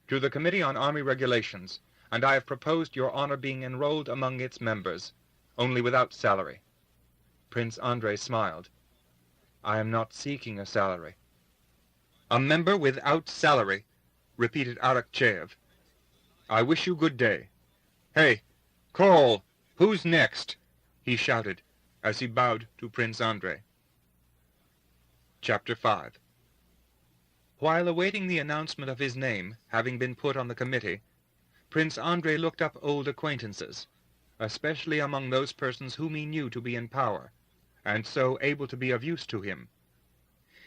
to the Committee on Army Regulations, and I have proposed your honor being enrolled among its members, only without salary. Prince Andrei smiled. I am not seeking a salary. A member without salary, repeated Arakcheyev. I wish you good day. Hey, call! Who's next? He shouted, as he bowed to Prince Andrei. Chapter 5. While awaiting the announcement of his name having been put on the committee, Prince Andrei looked up old acquaintances, especially among those persons whom he knew to be in power, and so able to be of use to him.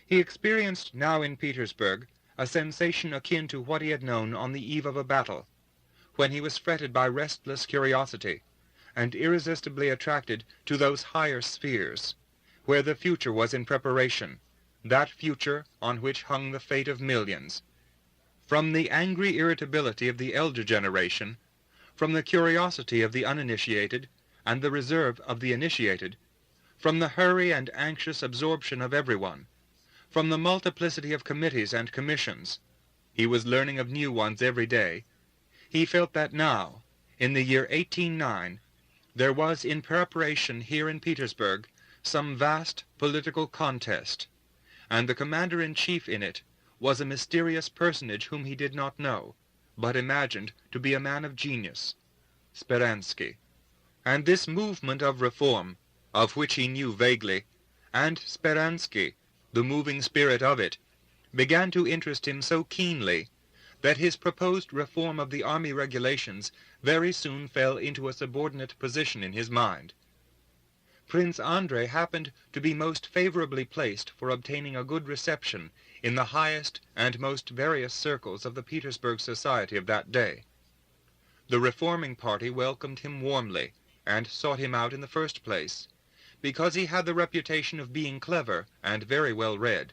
He experienced now in Petersburg a sensation akin to what he had known on the eve of a battle, when he was fretted by restless curiosity, and irresistibly attracted to those higher spheres, where the future was in preparation, that future on which hung the fate of millions. From the angry irritability of the elder generation, from the curiosity of the uninitiated, and the reserve of the initiated, from the hurry and anxious absorption of everyone, from the multiplicity of committees and commissions, he was learning of new ones every day. He felt that now, in the year 1809, there was in preparation here in Petersburg some vast political contest, and the commander-in-chief in it was a mysterious personage whom he did not know, but imagined to be a man of genius, Speransky. And this movement of reform, of which he knew vaguely, and Speransky, the moving spirit of it, began to interest him so keenly that his proposed reform of the Army Regulations very soon fell into a subordinate position in his mind. Prince Andrei happened to be most favorably placed for obtaining a good reception in the highest and most various circles of the Petersburg society of that day. The reforming party welcomed him warmly, and sought him out in the first place, because he had the reputation of being clever and very well read,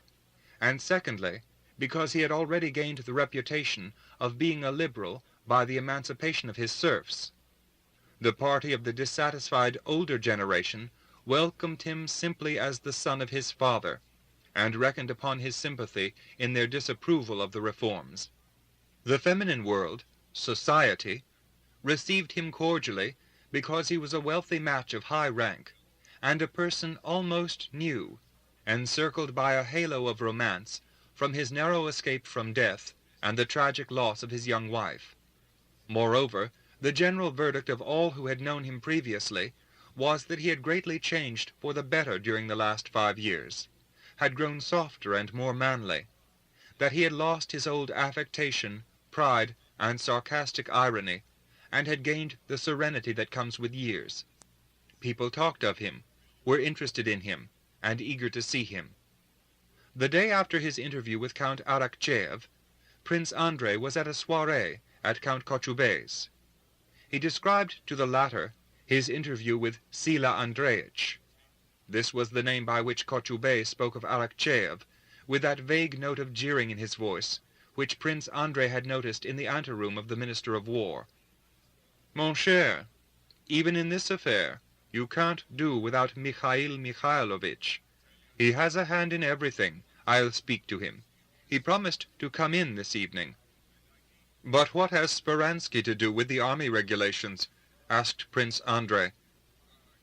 and secondly, because he had already gained the reputation of being a liberal by the emancipation of his serfs. The party of the dissatisfied older generation welcomed him simply as the son of his father, and reckoned upon his sympathy in their disapproval of the reforms. The feminine world, society, received him cordially because he was a wealthy match of high rank, and a person almost new, encircled by a halo of romance from his narrow escape from death and the tragic loss of his young wife. Moreover, the general verdict of all who had known him previously was that he had greatly changed for the better during the last 5 years, had grown softer and more manly, that he had lost his old affectation, pride, and sarcastic irony, and had gained the serenity that comes with years. People talked of him, were interested in him, and eager to see him. The day after his interview with Count Arakcheyev, Prince Andrei was at a soirée at Count Kochubey's. He described to the latter his interview with Sila Andreevich. This was the name by which Kochubey spoke of Arakcheyev, with that vague note of jeering in his voice, which Prince Andrei had noticed in the anteroom of the Minister of War. Mon cher, even in this affair, you can't do without Mikhail Mikhailovich. He has a hand in everything. I'll speak to him. He promised to come in this evening. But what has Speransky to do with the Army Regulations? Asked Prince Andrei.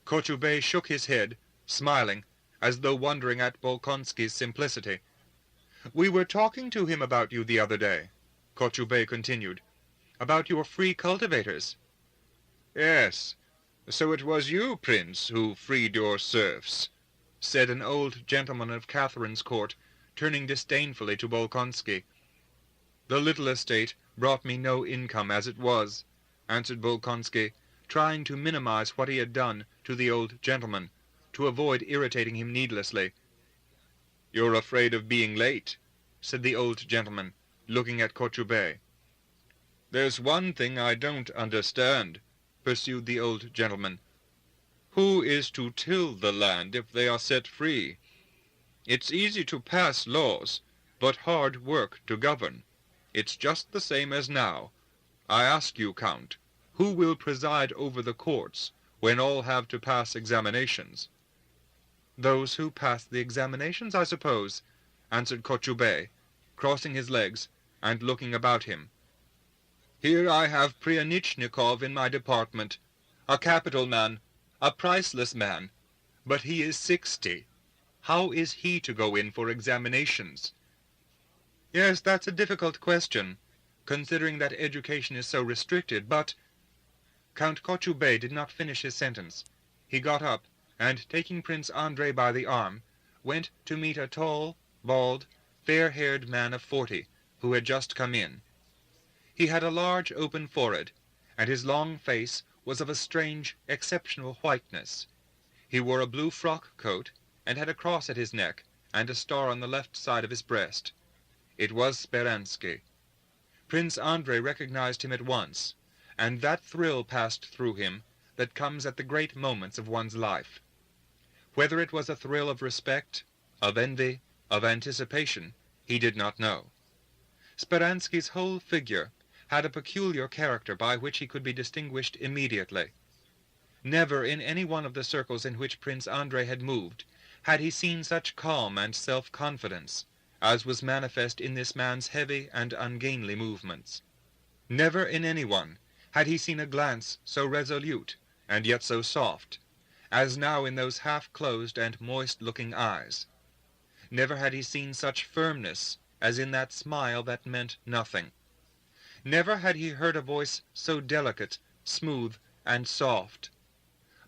Kochubey shook his head, smiling, as though wondering at Bolkonsky's simplicity. We were talking to him about you the other day, Kochubey continued, about your free cultivators. Yes, so it was you, Prince, who freed your serfs, said an old gentleman of Catherine's court, turning disdainfully to Bolkonsky. The little estate brought me no income as it was, answered Bolkonsky, trying to minimize what he had done to the old gentleman, to avoid irritating him needlessly. You're afraid of being late, said the old gentleman, looking at Kochubey. There's one thing I don't understand, pursued the old gentleman. Who is to till the land if they are set free? It's easy to pass laws, but hard work to govern. It's just the same as now. I ask you, Count, who will preside over the courts when all have to pass examinations? Those who pass the examinations, I suppose, answered Kochubey, crossing his legs and looking about him. Here I have Pryanichnikov in my department, a capital man, a priceless man, but he is 60. How is he to go in for examinations? Yes, that's a difficult question, considering that education is so restricted, but— Count Kochubey did not finish his sentence. He got up, and taking Prince Andrei by the arm, went to meet a tall, bald, fair-haired man of 40, who had just come in. He had a large open forehead, and his long face was of a strange, exceptional whiteness. He wore a blue frock coat, and had a cross at his neck, and a star on the left side of his breast. It was Speransky. Prince Andrei recognized him at once, and that thrill passed through him that comes at the great moments of one's life. Whether it was a thrill of respect, of envy, of anticipation, he did not know. Speransky's whole figure had a peculiar character by which he could be distinguished immediately. Never in any one of the circles in which Prince Andrei had moved had he seen such calm and self-confidence as was manifest in this man's heavy and ungainly movements. Never in any one had he seen a glance so resolute, and yet so soft, as now in those half-closed and moist-looking eyes. Never had he seen such firmness as in that smile that meant nothing. Never had he heard a voice so delicate, smooth, and soft.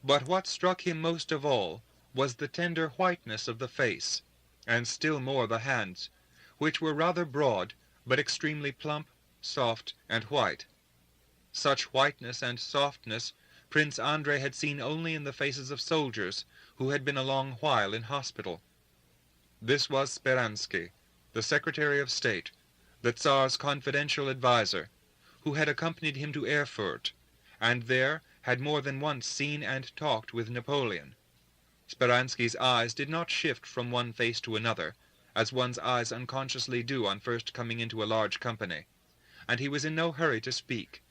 But what struck him most of all was the tender whiteness of the face, and still more the hands, which were rather broad, but extremely plump, soft, and white. Such whiteness and softness Prince Andrei had seen only in the faces of soldiers who had been a long while in hospital. This was Speransky, the Secretary of State, the Tsar's confidential adviser, who had accompanied him to Erfurt, and there had more than once seen and talked with Napoleon. Speransky's eyes did not shift from one face to another, as one's eyes unconsciously do on first coming into a large company, and he was in no hurry to speak.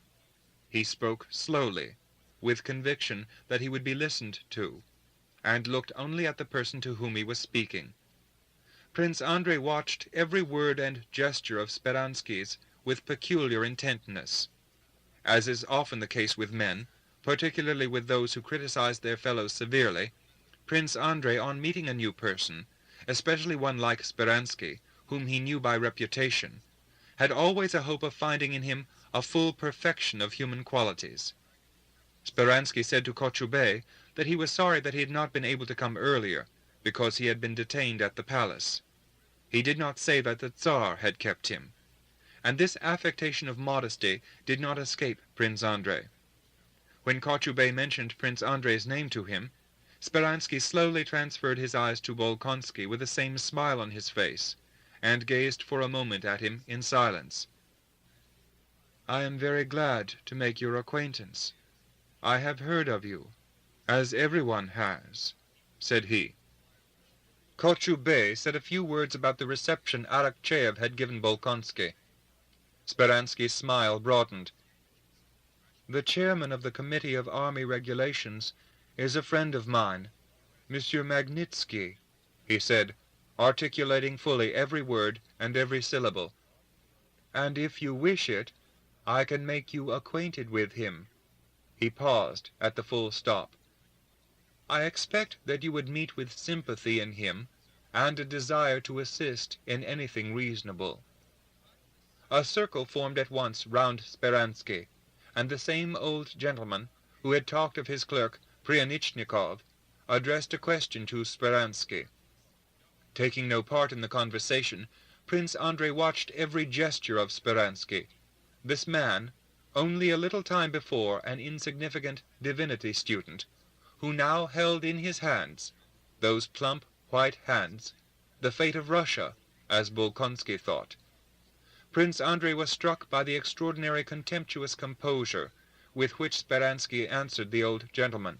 He spoke slowly, with conviction that he would be listened to, and looked only at the person to whom he was speaking. Prince Andrei watched every word and gesture of Speransky's with peculiar intentness. As is often the case with men, particularly with those who criticize their fellows severely, Prince Andrei, on meeting a new person, especially one like Speransky, whom he knew by reputation, had always a hope of finding in him a full perfection of human qualities. Speransky said to Kochubey that he was sorry that he had not been able to come earlier, because he had been detained at the palace. He did not say that the Tsar had kept him, and this affectation of modesty did not escape Prince Andrei. When Kochubey mentioned Prince Andrei's name to him, Speransky slowly transferred his eyes to Bolkonsky with the same smile on his face, and gazed for a moment at him in silence. "I am very glad to make your acquaintance. I have heard of you, as everyone has," said he. Kochubey said a few words about the reception Arakcheyev had given Bolkonsky. Speransky's smile broadened. "The chairman of the Committee of Army Regulations is a friend of mine, Monsieur Magnitsky," he said, articulating fully every word and every syllable. "And if you wish it, I can make you acquainted with him." He paused at the full stop. "I expect that you would meet with sympathy in him, and a desire to assist in anything reasonable." A circle formed at once round Speransky, and the same old gentleman, who had talked of his clerk Pryanichnikov, addressed a question to Speransky. Taking no part in the conversation, Prince Andrei watched every gesture of Speransky. This man, only a little time before an insignificant divinity student, who now held in his hands, those plump, white hands, the fate of Russia, as Bolkonsky thought. Prince Andrei was struck by the extraordinary contemptuous composure with which Speransky answered the old gentleman.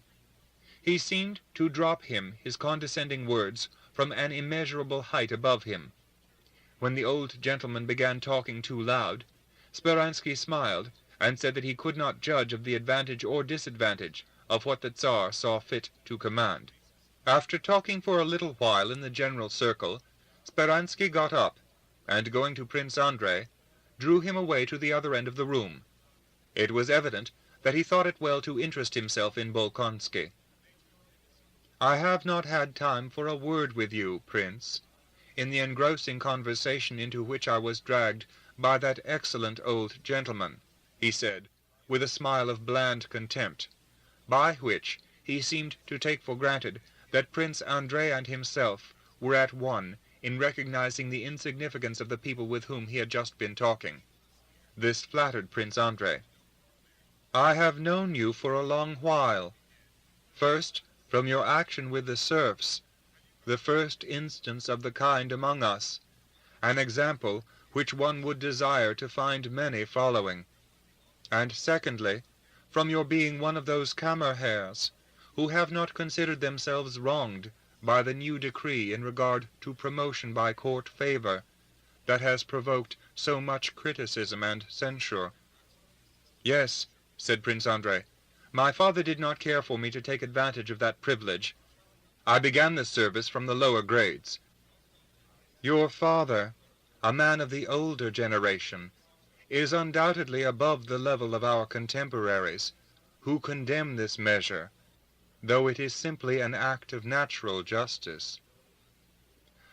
He seemed to drop him his condescending words from an immeasurable height above him. When the old gentleman began talking too loud, Speransky smiled, and said that he could not judge of the advantage or disadvantage of what the Tsar saw fit to command. After talking for a little while in the general circle, Speransky got up, and going to Prince Andrei, drew him away to the other end of the room, It was evident that he thought it well to interest himself in Bolkonsky. "I have not had time for a word with you, Prince, in the engrossing conversation into which I was dragged by that excellent old gentleman," he said, with a smile of bland contempt, by which he seemed to take for granted that Prince Andrei and himself were at one in recognizing the insignificance of the people with whom he had just been talking. This flattered Prince Andrei. "I have known you for a long while. First, from your action with the serfs, the first instance of the kind among us, an example which one would desire to find many following. And secondly, from your being one of those Kammerherrs who have not considered themselves wronged by the new decree in regard to promotion by court favor that has provoked so much criticism and censure." "Yes," said Prince Andrei, "my father did not care for me to take advantage of that privilege. I began the service from the lower grades." "Your father, a man of the older generation, is undoubtedly above the level of our contemporaries, who condemn this measure, though it is simply an act of natural justice."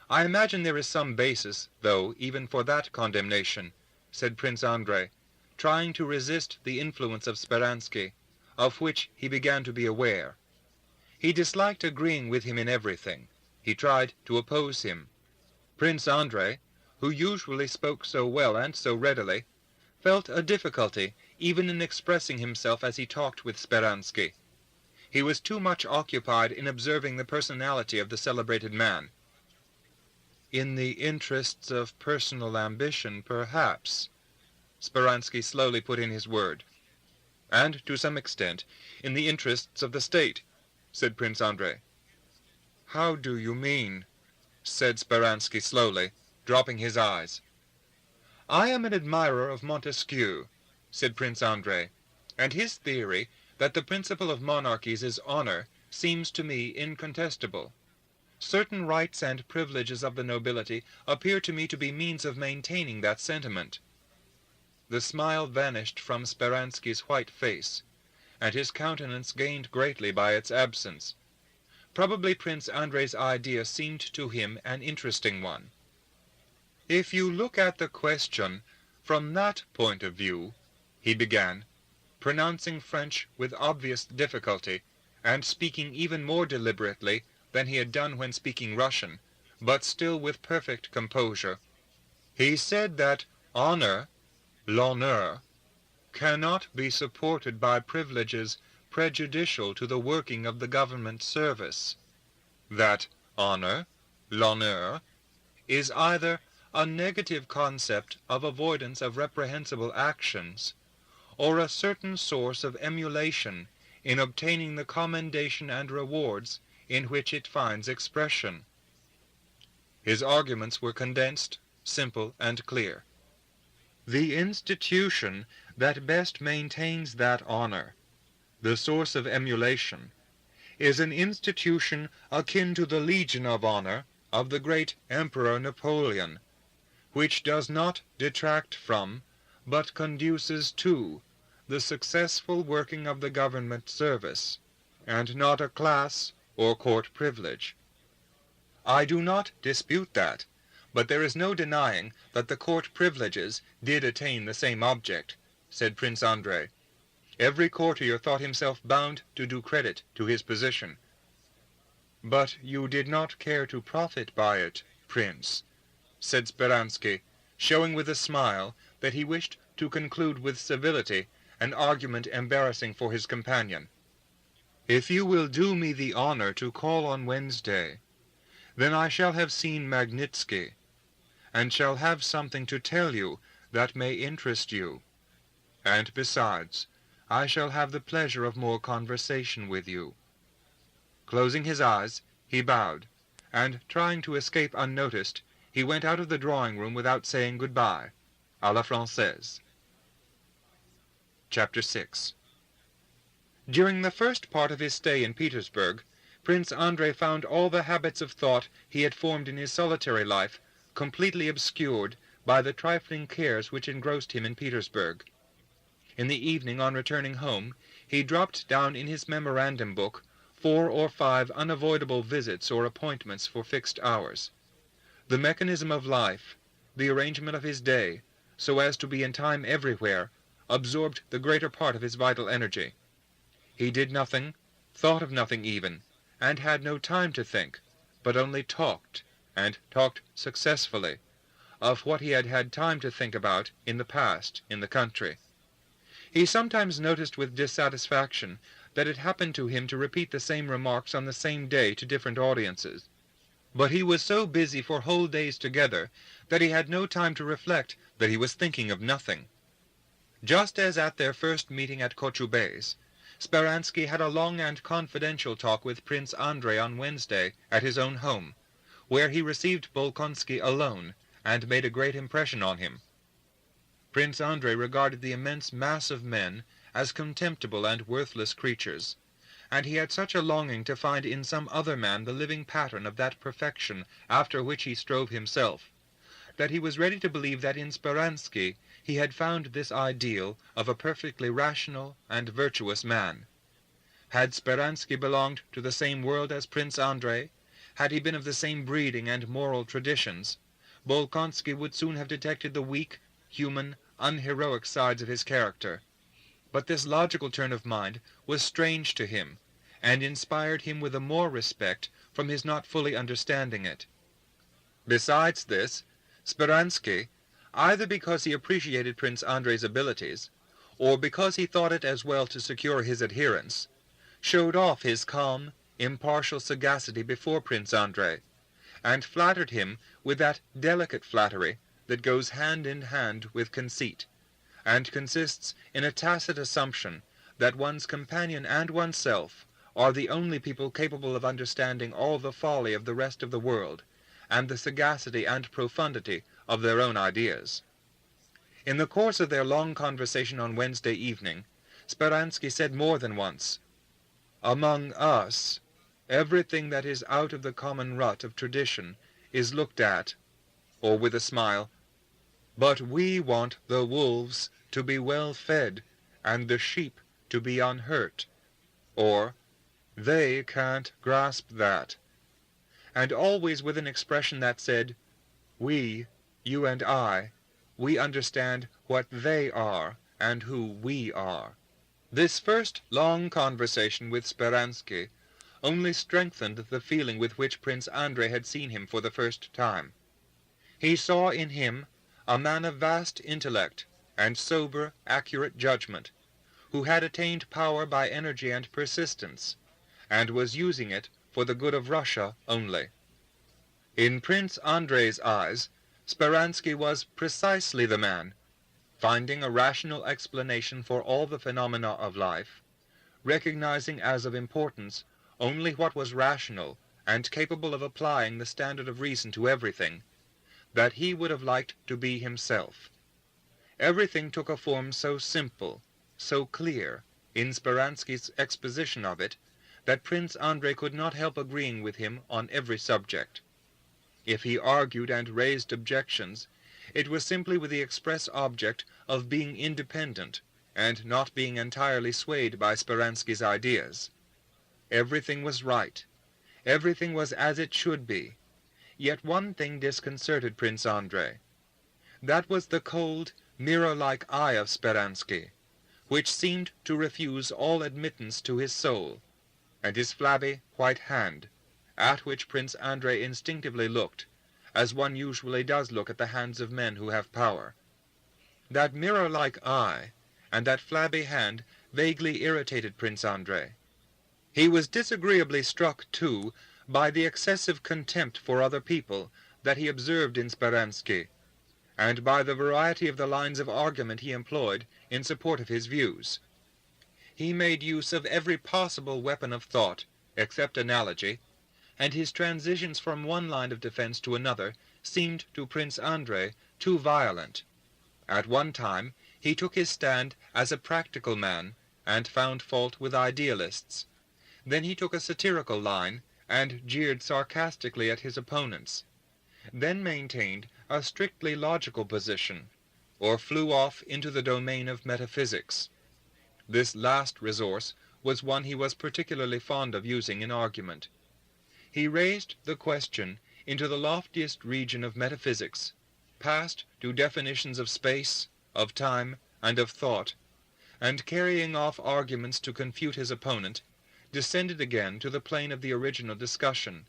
"I imagine there is some basis, though, even for that condemnation," said Prince Andrei, trying to resist the influence of Speransky, of which he began to be aware. He disliked agreeing with him in everything. He tried to oppose him. Prince Andrei, who usually spoke so well and so readily, felt a difficulty even in expressing himself as he talked with Speransky. He was too much occupied in observing the personality of the celebrated man. "In the interests of personal ambition, perhaps," Speransky slowly put in his word. "And, to some extent, in the interests of the state," said Prince Andrei. "How do you mean?" said Speransky slowly, dropping his eyes. "I am an admirer of Montesquieu," said Prince Andrei, "and his theory that the principle of monarchies is honor seems to me incontestable. Certain rights and privileges of the nobility appear to me to be means of maintaining that sentiment." The smile vanished from Speransky's white face, and his countenance gained greatly by its absence. Probably Prince Andrei's idea seemed to him an interesting one. "If you look at the question from that point of view," he began, pronouncing French with obvious difficulty, and speaking even more deliberately than he had done when speaking Russian, but still with perfect composure. "He said that honor, l'honneur, cannot be supported by privileges prejudicial to the working of the government service. That honor, l'honneur, is either a negative concept of avoidance of reprehensible actions, or a certain source of emulation in obtaining the commendation and rewards in which it finds expression." His arguments were condensed, simple, and clear. "The institution that best maintains that honor, the source of emulation, is an institution akin to the Legion of Honor of the great Emperor Napoleon, which does not detract from, but conduces to, the successful working of the government service, and not a class or court privilege. I do not dispute that, but there is no denying that the court privileges did attain the same object," said Prince Andrei. Every courtier thought himself bound to do credit to his position. "But you did not care to profit by it, Prince," said Speransky, showing with a smile that he wished to conclude with civility an argument embarrassing for his companion. "If you will do me the honor to call on Wednesday, then I shall have seen Magnitsky, and shall have something to tell you that may interest you. And besides, I shall have the pleasure of more conversation with you." Closing his eyes, he bowed, and trying to escape unnoticed, he went out of the drawing-room without saying good-bye, à la Française. Chapter 6. During the first part of his stay in Petersburg, Prince Andrei found all the habits of thought he had formed in his solitary life completely obscured by the trifling cares which engrossed him in Petersburg. In the evening, on returning home, he dropped down in his memorandum book 4 or 5 unavoidable visits or appointments for fixed hours. The mechanism of life, the arrangement of his day, so as to be in time everywhere, absorbed the greater part of his vital energy. He did nothing, thought of nothing even, and had no time to think, but only talked, and talked successfully, of what he had had time to think about in the past in the country. He sometimes noticed with dissatisfaction that it happened to him to repeat the same remarks on the same day to different audiences. But he was so busy for whole days together that he had no time to reflect that he was thinking of nothing. Just as at their first meeting at Kochubey's, Speransky had a long and confidential talk with Prince Andrei on Wednesday at his own home, where he received Bolkonsky alone and made a great impression on him. Prince Andrei regarded the immense mass of men as contemptible and worthless creatures, and he had such a longing to find in some other man the living pattern of that perfection after which he strove himself, that he was ready to believe that in Speransky he had found this ideal of a perfectly rational and virtuous man. Had Speransky belonged to the same world as Prince Andrei, had he been of the same breeding and moral traditions, Bolkonsky would soon have detected the weak, human, unheroic sides of his character. But this logical turn of mind was strange to him, and inspired him with the more respect from his not fully understanding it. Besides this, Speransky, either because he appreciated Prince Andrei's abilities, or because he thought it as well to secure his adherents, showed off his calm, impartial sagacity before Prince Andrei, and flattered him with that delicate flattery that goes hand in hand with conceit, and consists in a tacit assumption that one's companion and oneself are the only people capable of understanding all the folly of the rest of the world, and the sagacity and profundity of their own ideas. In the course of their long conversation on Wednesday evening, Speransky said more than once, "Among us, everything that is out of the common rut of tradition is looked at," or with a smile, "but we want the wolves to be well fed and the sheep to be unhurt," or "they can't grasp that," and always with an expression that said, "We, you and I, we understand what they are and who we are." This first long conversation with Speransky only strengthened the feeling with which Prince Andrei had seen him for the first time. He saw in him a man of vast intellect and sober, accurate judgment, who had attained power by energy and persistence, and was using it for the good of Russia only. In Prince Andrei's eyes, Speransky was precisely the man, finding a rational explanation for all the phenomena of life, recognizing as of importance only what was rational and capable of applying the standard of reason to everything, that he would have liked to be himself. Everything took a form so simple, so clear, in Speransky's exposition of it, that Prince Andrei could not help agreeing with him on every subject. If he argued and raised objections, it was simply with the express object of being independent, and not being entirely swayed by Speransky's ideas. Everything was right. Everything was as it should be. Yet one thing disconcerted Prince Andrei. That was the cold, mirror-like eye of Speransky, which seemed to refuse all admittance to his soul, and his flabby white hand, at which Prince Andrei instinctively looked, as one usually does look at the hands of men who have power. That mirror-like eye and that flabby hand vaguely irritated Prince Andrei. He was disagreeably struck, too, by the excessive contempt for other people that he observed in Speransky, and by the variety of the lines of argument he employed in support of his views. He made use of every possible weapon of thought, except analogy, and his transitions from one line of defense to another seemed to Prince Andrei too violent. At one time he took his stand as a practical man, and found fault with idealists. Then he took a satirical line, and jeered sarcastically at his opponents. Then maintained a strictly logical position, or flew off into the domain of metaphysics. This last resource was one he was particularly fond of using in argument. He raised the question into the loftiest region of metaphysics, passed to definitions of space, of time, and of thought, and carrying off arguments to confute his opponent, descended again to the plane of the original discussion.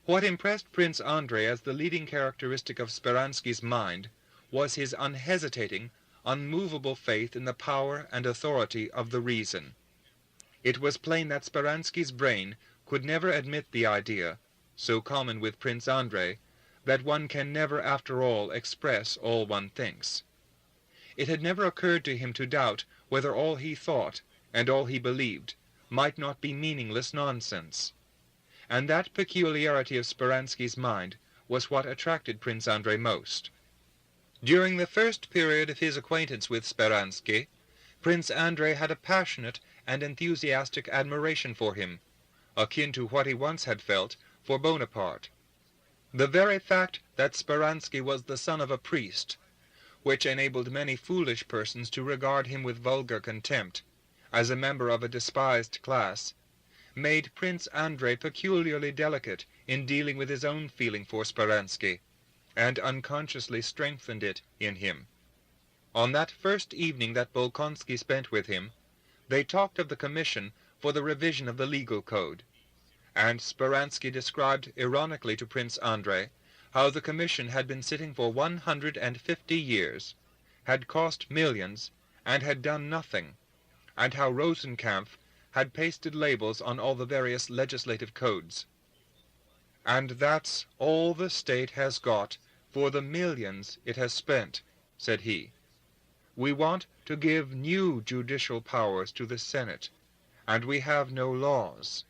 What impressed Prince Andrei as the leading characteristic of Speransky's mind was his unhesitating, unmovable faith in the power and authority of the reason. It was plain that Speransky's brain could never admit the idea, so common with Prince Andrei, that one can never after all express all one thinks. It had never occurred to him to doubt whether all he thought and all he believed might not be meaningless nonsense. And that peculiarity of Speransky's mind was what attracted Prince Andrei most. During the first period of his acquaintance with Speransky, Prince Andrei had a passionate and enthusiastic admiration for him, akin to what he once had felt for Bonaparte. The very fact that Speransky was the son of a priest, which enabled many foolish persons to regard him with vulgar contempt, as a member of a despised class, made Prince Andrei peculiarly delicate in dealing with his own feeling for Speransky, and unconsciously strengthened it in him. On that first evening that Bolkonsky spent with him, they talked of the commission for the revision of the legal code, and Speransky described ironically to Prince Andrei how the commission had been sitting for 150 years, had cost millions, and had done nothing, and how Rosenkampf had pasted labels on all the various legislative codes. "And that's all the state has got for the millions it has spent," said he. "We want to give new judicial powers to the Senate, and we have no laws.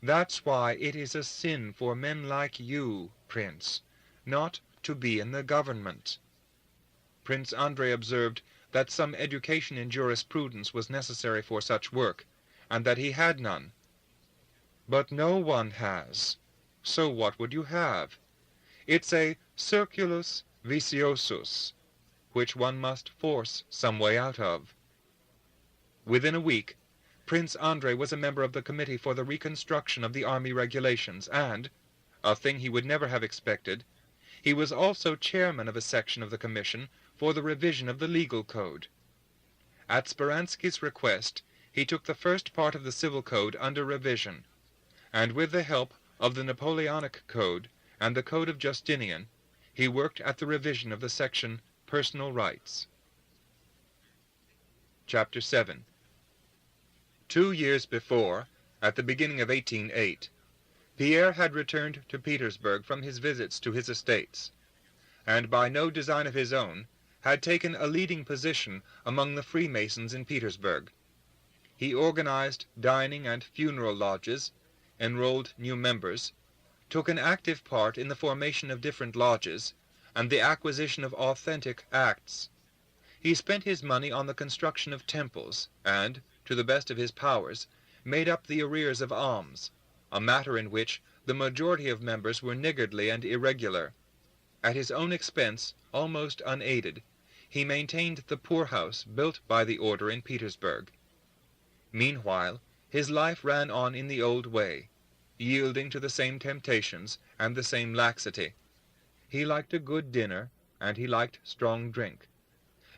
That's why it is a sin for men like you, Prince, not to be in the government." Prince Andrei observed that some education in jurisprudence was necessary for such work, and that he had none. "But no one has. So what would you have? It's a circulus viciosus, which one must force some way out of." Within a week, Prince Andrei was a member of the Committee for the Reconstruction of the Army Regulations, and, a thing he would never have expected, he was also chairman of a section of the Commission for the revision of the legal code. At Speransky's request, he took the first part of the Civil Code under revision, and with the help of the Napoleonic Code and the Code of Justinian, he worked at the revision of the section Personal Rights. Chapter 7. 2 years before, at the beginning of 1808, Pierre had returned to Petersburg from his visits to his estates, and by no design of his own had taken a leading position among the Freemasons in Petersburg. He organized dining and funeral lodges, enrolled new members, took an active part in the formation of different lodges, and the acquisition of authentic acts. He spent his money on the construction of temples, and, to the best of his powers, made up the arrears of alms, a matter in which the majority of members were niggardly and irregular. At his own expense, almost unaided, he maintained the poorhouse built by the order in Petersburg. Meanwhile, his life ran on in the old way, yielding to the same temptations and the same laxity. He liked a good dinner, and he liked strong drink,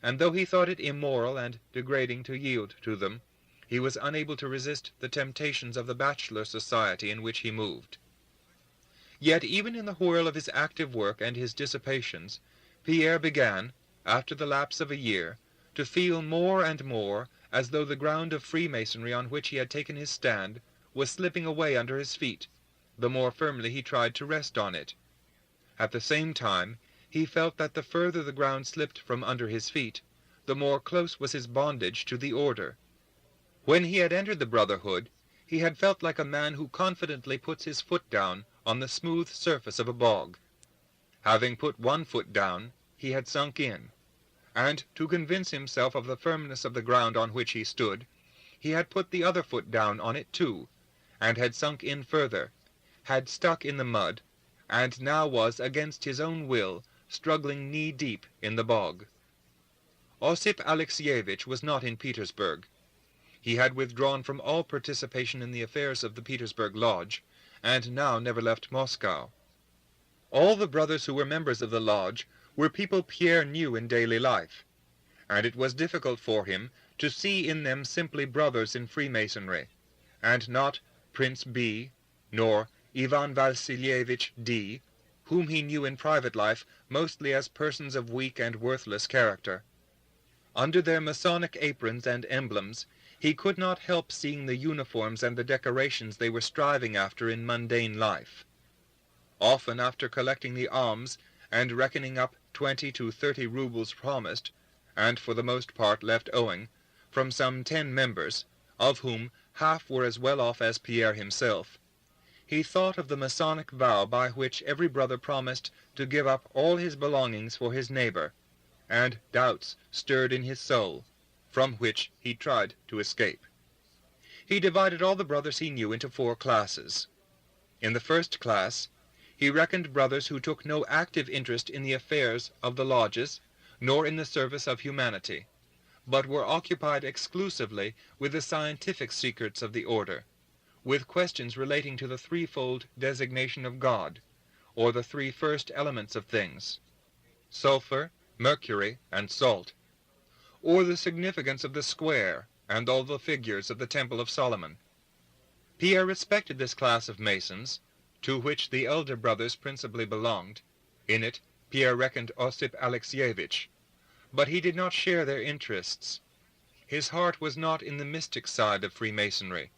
and though he thought it immoral and degrading to yield to them, he was unable to resist the temptations of the bachelor society in which he moved. Yet even in the whirl of his active work and his dissipations, Pierre began, after the lapse of a year, to feel more and more as though the ground of Freemasonry on which he had taken his stand was slipping away under his feet, the more firmly he tried to rest on it. At the same time, he felt that the further the ground slipped from under his feet, the more close was his bondage to the order. When he had entered the Brotherhood, he had felt like a man who confidently puts his foot down on the smooth surface of a bog. Having put one foot down, he had sunk in, and to convince himself of the firmness of the ground on which he stood, he had put the other foot down on it too, and had sunk in further, had stuck in the mud, and now was, against his own will, struggling knee-deep in the bog. Osip Alexievich was not in Petersburg. He had withdrawn from all participation in the affairs of the Petersburg Lodge, and now never left Moscow. All the brothers who were members of the lodge were people Pierre knew in daily life, and it was difficult for him to see in them simply brothers in Freemasonry, and not Prince B, nor Ivan Vassilievich D, whom he knew in private life mostly as persons of weak and worthless character. Under their Masonic aprons and emblems, he could not help seeing the uniforms and the decorations they were striving after in mundane life. Often, after collecting the alms and reckoning up 20 to 30 rubles promised, and for the most part left owing, from some 10 members, of whom half were as well off as Pierre himself, he thought of the Masonic vow by which every brother promised to give up all his belongings for his neighbor, and doubts stirred in his soul, from which he tried to escape. He divided all the brothers he knew into 4 classes. In the first class, he reckoned brothers who took no active interest in the affairs of the lodges, nor in the service of humanity, but were occupied exclusively with the scientific secrets of the order, with questions relating to the threefold designation of God, or the 3 first elements of things, sulfur, mercury, and salt, or the significance of the square and all the figures of the Temple of Solomon. Pierre respected this class of Masons, to which the elder brothers principally belonged. In it Pierre reckoned Osip Alexievich, but he did not share their interests. His heart was not in the mystic side of Freemasonry.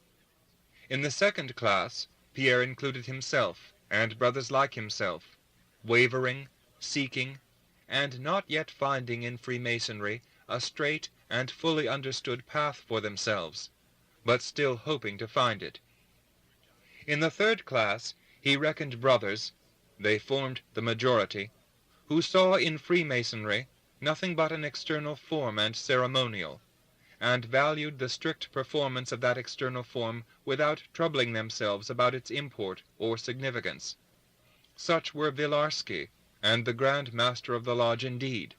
In the second class Pierre included himself and brothers like himself, wavering, seeking, and not yet finding in Freemasonry a straight and fully understood path for themselves, but still hoping to find it. In the third class he reckoned brothers, they formed the majority, who saw in Freemasonry nothing but an external form and ceremonial, and valued the strict performance of that external form without troubling themselves about its import or significance. Such were Vilarsky and the Grand Master of the Lodge indeed.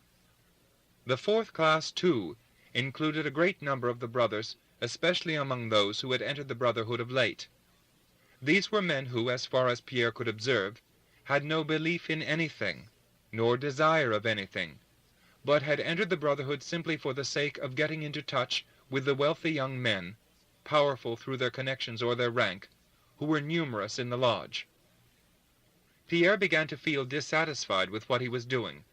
The fourth class, too, included a great number of the brothers, especially among those who had entered the brotherhood of late. These were men who, as far as Pierre could observe, had no belief in anything, nor desire of anything, but had entered the brotherhood simply for the sake of getting into touch with the wealthy young men, powerful through their connections or their rank, who were numerous in the lodge. Pierre began to feel dissatisfied with what he was doing.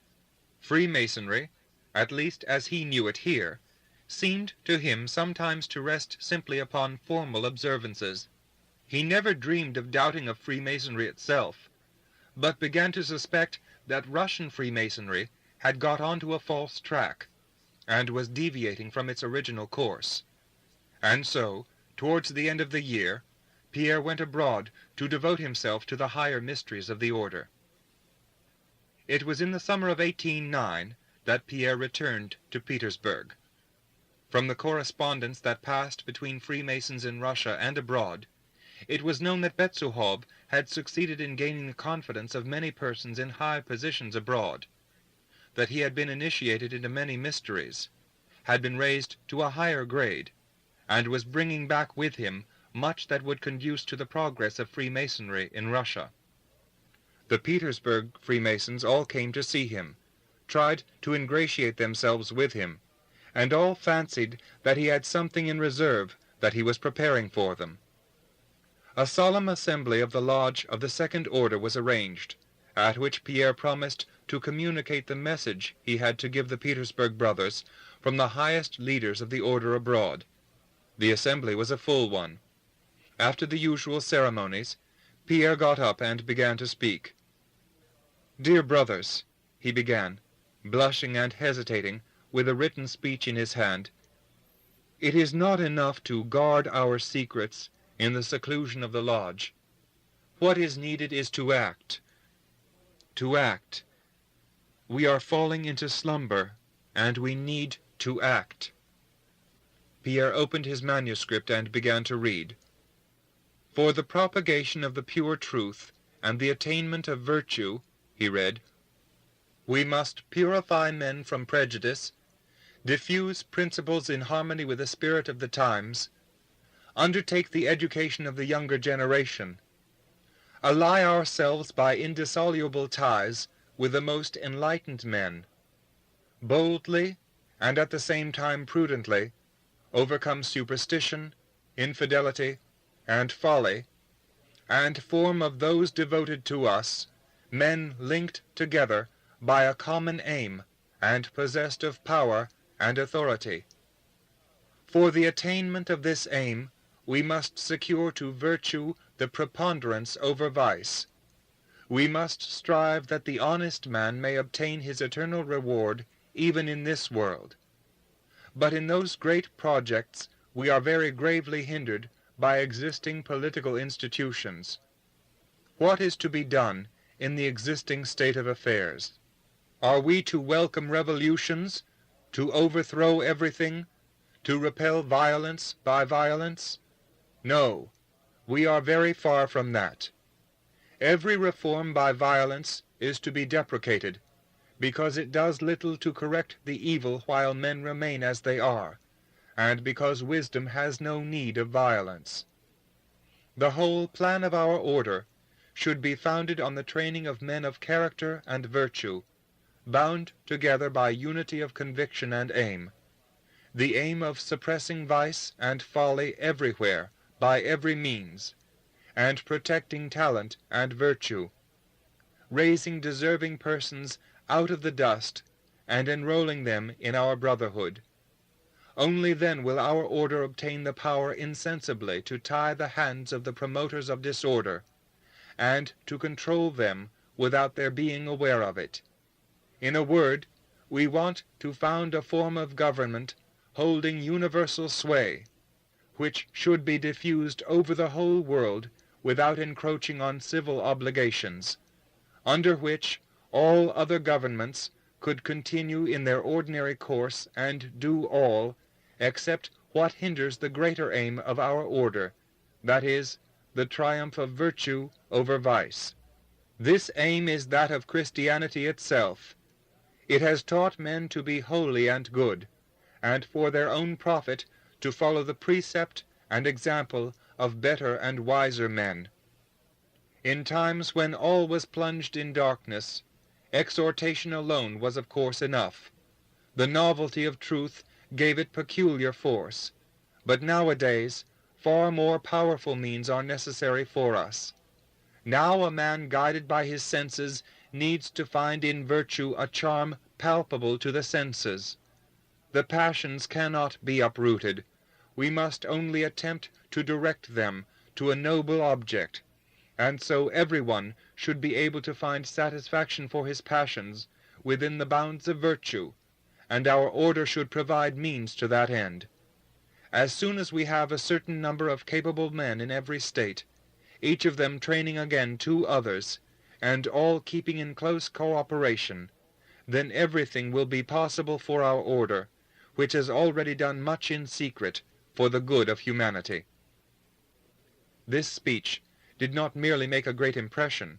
Freemasonry, at least as he knew it here, seemed to him sometimes to rest simply upon formal observances. He never dreamed of doubting of Freemasonry itself, but began to suspect that Russian Freemasonry had got onto a false track, and was deviating from its original course. And so, towards the end of the year, Pierre went abroad to devote himself to the higher mysteries of the order. It was in the summer of 1809 that Pierre returned to Petersburg. From the correspondence that passed between Freemasons in Russia and abroad, it was known that Betsuhov had succeeded in gaining the confidence of many persons in high positions abroad, that he had been initiated into many mysteries, had been raised to a higher grade, and was bringing back with him much that would conduce to the progress of Freemasonry in Russia. The Petersburg Freemasons all came to see him, tried to ingratiate themselves with him, and all fancied that he had something in reserve that he was preparing for them. A solemn assembly of the Lodge of the Second Order was arranged, at which Pierre promised to communicate the message he had to give the Petersburg brothers from the highest leaders of the order abroad. The assembly was a full one. After the usual ceremonies, Pierre got up and began to speak. "Dear brothers," he began, blushing and hesitating, with a written speech in his hand, "it is not enough to guard our secrets in the seclusion of the lodge. What is needed is to act. To act. We are falling into slumber, and we need to act." Pierre opened his manuscript and began to read. "For the propagation of the pure truth and the attainment of virtue," he read, "we must purify men from prejudice, diffuse principles in harmony with the spirit of the times, undertake the education of the younger generation, ally ourselves by indissoluble ties with the most enlightened men, boldly, and at the same time prudently, overcome superstition, infidelity, and folly, and form of those devoted to us, men linked together by a common aim, and possessed of power and authority. For the attainment of this aim, we must secure to virtue the preponderance over vice. We must strive that the honest man may obtain his eternal reward even in this world. But in those great projects we are very gravely hindered by existing political institutions. What is to be done in the existing state of affairs? Are we to welcome revolutions, to overthrow everything, to repel violence by violence? No, we are very far from that. Every reform by violence is to be deprecated, because it does little to correct the evil while men remain as they are, and because wisdom has no need of violence. The whole plan of our order should be founded on the training of men of character and virtue, bound together by unity of conviction and aim, the aim of suppressing vice and folly everywhere, by every means, and protecting talent and virtue, raising deserving persons out of the dust, and enrolling them in our brotherhood. Only then will our order obtain the power insensibly to tie the hands of the promoters of disorder, and to control them without their being aware of it. In a word, we want to found a form of government holding universal sway, which should be diffused over the whole world without encroaching on civil obligations, under which all other governments could continue in their ordinary course and do all, except what hinders the greater aim of our order, that is, the triumph of virtue over vice. This aim is that of Christianity itself. It has taught men to be holy and good, and for their own profit to follow the precept and example of better and wiser men. In times when all was plunged in darkness, exhortation alone was of course enough. The novelty of truth gave it peculiar force, but nowadays far more powerful means are necessary for us. Now a man guided by his senses needs to find in virtue a charm palpable to the senses. The passions cannot be uprooted. We must only attempt to direct them to a noble object, and so everyone should be able to find satisfaction for his passions within the bounds of virtue, and our order should provide means to that end. As soon as we have a certain number of capable men in every state, each of them training again 2 others, and all keeping in close cooperation, then everything will be possible for our order, which has already done much in secret for the good of humanity. This speech did not merely make a great impression,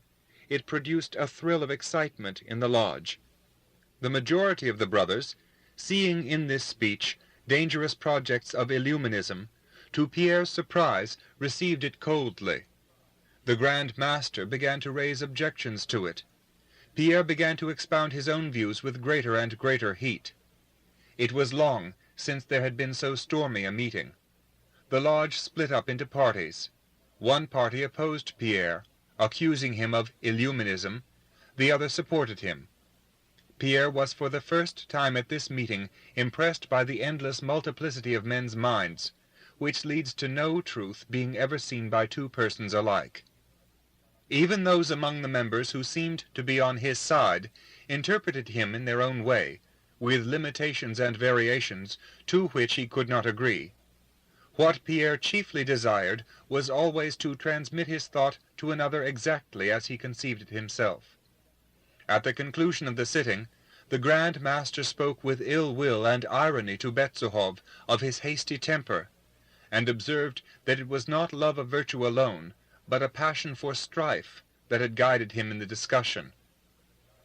it produced a thrill of excitement in the lodge. The majority of the brothers, seeing in this speech dangerous projects of Illuminism, to Pierre's surprise received it coldly. The Grand Master began to raise objections to it. Pierre began to expound his own views with greater and greater heat. It was long since there had been so stormy a meeting. The lodge split up into parties. One party opposed Pierre, accusing him of Illuminism. The other supported him. Pierre was for the first time at this meeting impressed by the endless multiplicity of men's minds, which leads to no truth being ever seen by 2 persons alike. Even those among the members who seemed to be on his side interpreted him in their own way, with limitations and variations to which he could not agree. What Pierre chiefly desired was always to transmit his thought to another exactly as he conceived it himself. At the conclusion of the sitting, the Grand Master spoke with ill will and irony to Betsuhov of his hasty temper, and observed that it was not love of virtue alone, but a passion for strife, that had guided him in the discussion.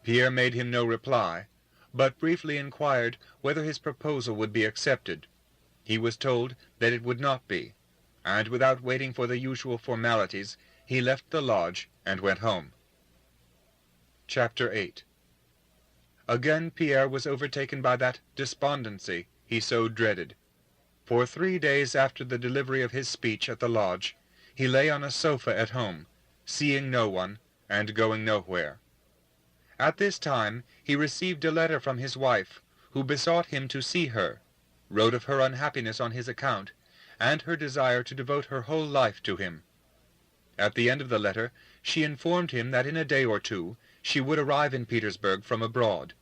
Pierre made him no reply, but briefly inquired whether his proposal would be accepted. He was told that it would not be, and without waiting for the usual formalities, he left the lodge and went home. Chapter 8. Again Pierre was overtaken by that despondency he so dreaded. For 3 days after the delivery of his speech at the lodge, he lay on a sofa at home, seeing no one and going nowhere. At this time he received a letter from his wife, who besought him to see her, wrote of her unhappiness on his account, and her desire to devote her whole life to him. At the end of the letter she informed him that in a day or two she would arrive in Petersburg from abroad.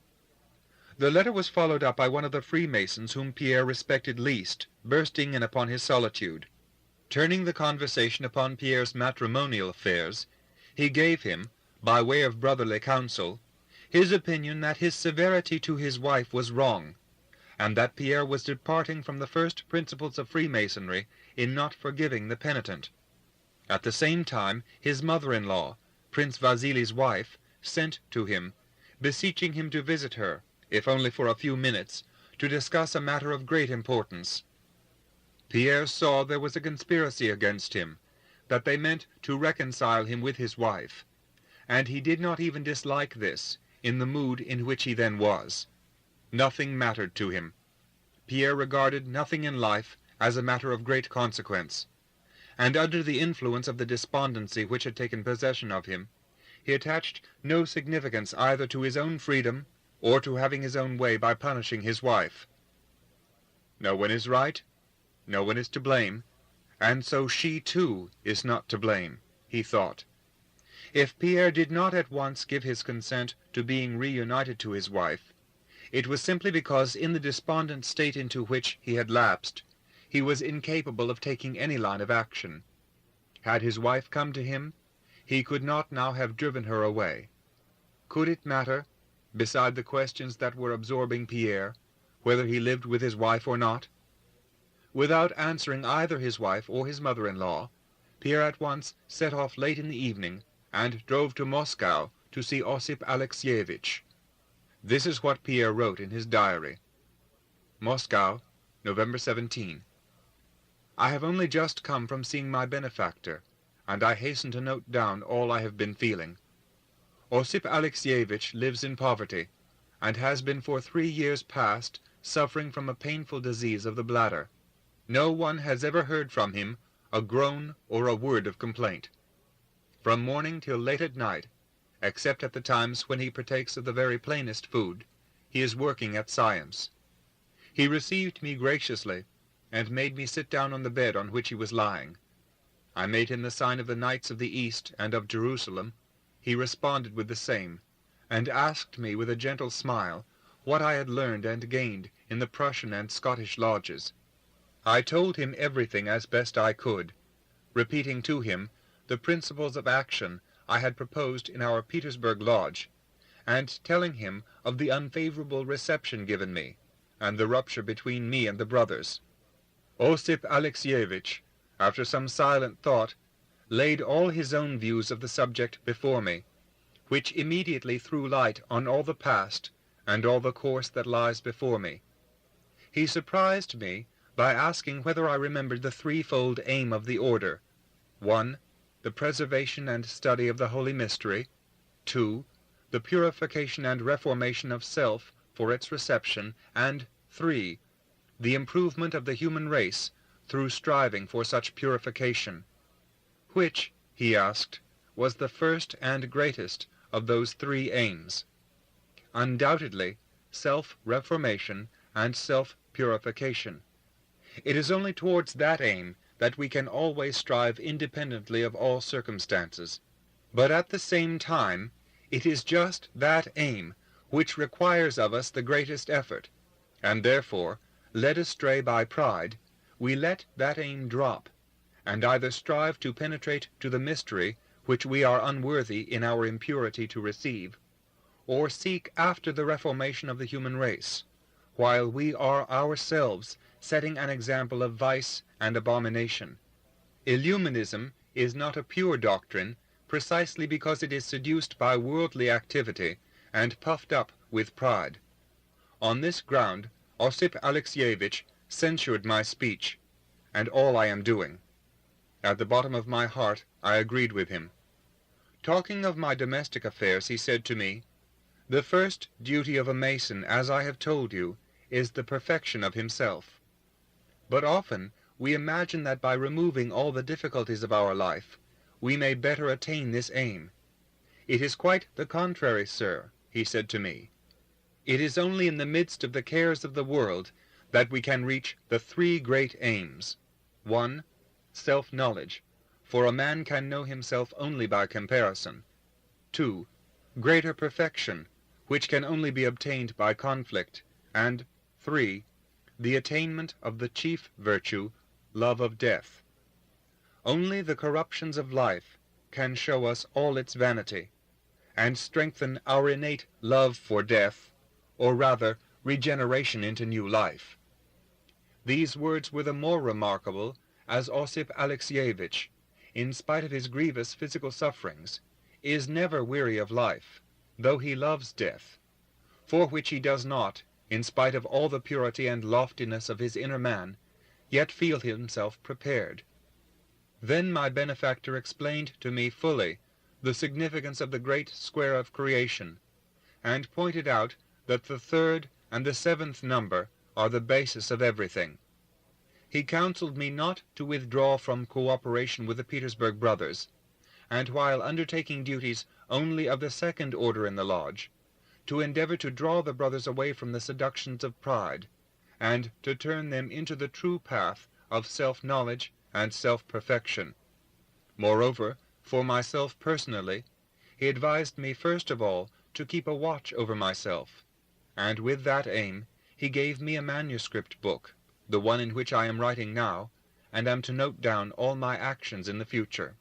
The letter was followed up by one of the Freemasons whom Pierre respected least, bursting in upon his solitude. Turning the conversation upon Pierre's matrimonial affairs, he gave him, by way of brotherly counsel, his opinion that his severity to his wife was wrong, and that Pierre was departing from the first principles of Freemasonry in not forgiving the penitent. At the same time his mother-in-law, Prince Vasili's wife, sent to him, beseeching him to visit her, if only for a few minutes, to discuss a matter of great importance. Pierre saw there was a conspiracy against him, that they meant to reconcile him with his wife, and he did not even dislike this, in the mood in which he then was. Nothing mattered to him. Pierre regarded nothing in life as a matter of great consequence, and under the influence of the despondency which had taken possession of him, he attached no significance either to his own freedom or to having his own way by punishing his wife. No one is right, no one is to blame, and so she too is not to blame, he thought. If Pierre did not at once give his consent to being reunited to his wife, it was simply because in the despondent state into which he had lapsed, he was incapable of taking any line of action. Had his wife come to him, he could not now have driven her away. Could it matter, beside the questions that were absorbing Pierre, whether he lived with his wife or not? Without answering either his wife or his mother-in-law, Pierre at once set off late in the evening and drove to Moscow to see Osip Alexievich. This is what Pierre wrote in his diary. Moscow, November 17. I have only just come from seeing my benefactor, and I hasten to note down all I have been feeling. Osip Alexievich lives in poverty, and has been for 3 years past suffering from a painful disease of the bladder. No one has ever heard from him a groan or a word of complaint. From morning till late at night, except at the times when he partakes of the very plainest food, he is working at science. He received me graciously, and made me sit down on the bed on which he was lying. I made him the sign of the Knights of the East and of Jerusalem. He responded with the same, and asked me with a gentle smile what I had learned and gained in the Prussian and Scottish lodges. I told him everything as best I could, repeating to him the principles of action I had proposed in our Petersburg lodge, and telling him of the unfavorable reception given me, and the rupture between me and the brothers. Osip Alexievich, after some silent thought, laid all his own views of the subject before me, which immediately threw light on all the past and all the course that lies before me. He surprised me by asking whether I remembered the threefold aim of the order: 1. The preservation and study of the Holy Mystery; 2. The purification and reformation of self for its reception; and 3. The improvement of the human race through striving for such purification. Which, he asked, was the first and greatest of those 3 aims? Undoubtedly, self-reformation and self-purification. It is only towards that aim that we can always strive independently of all circumstances. But at the same time, it is just that aim which requires of us the greatest effort, and therefore, led astray by pride, we let that aim drop, and either strive to penetrate to the mystery which we are unworthy in our impurity to receive, or seek after the reformation of the human race, while we are ourselves setting an example of vice and abomination. Illuminism is not a pure doctrine precisely because it is seduced by worldly activity and puffed up with pride. On this ground, Osip Alexievich censured my speech, and all I am doing. At the bottom of my heart, I agreed with him. Talking of my domestic affairs, he said to me, "The first duty of a Mason, as I have told you, is the perfection of himself. But often we imagine that by removing all the difficulties of our life, we may better attain this aim. It is quite the contrary, sir," he said to me. "It is only in the midst of the cares of the world that we can reach the three great aims. 1. Self-knowledge, for a man can know himself only by comparison. 2. Greater perfection, which can only be obtained by conflict. And 3. The attainment of the chief virtue, love of death. Only the corruptions of life can show us all its vanity, and strengthen our innate love for death, or rather regeneration into new life." These words were the more remarkable as Osip Alexievich, in spite of his grievous physical sufferings, is never weary of life, though he loves death, for which he does not, in spite of all the purity and loftiness of his inner man, yet feel himself prepared. Then my benefactor explained to me fully the significance of the great square of creation, and pointed out that the third and the seventh number are the basis of everything. He counseled me not to withdraw from cooperation with the Petersburg brothers, and while undertaking duties only of the second order in the lodge, to endeavor to draw the brothers away from the seductions of pride, and to turn them into the true path of self-knowledge and self-perfection. Moreover, for myself personally, he advised me first of all to keep a watch over myself, and with that aim he gave me a manuscript book, the one in which I am writing now, and am to note down all my actions in the future.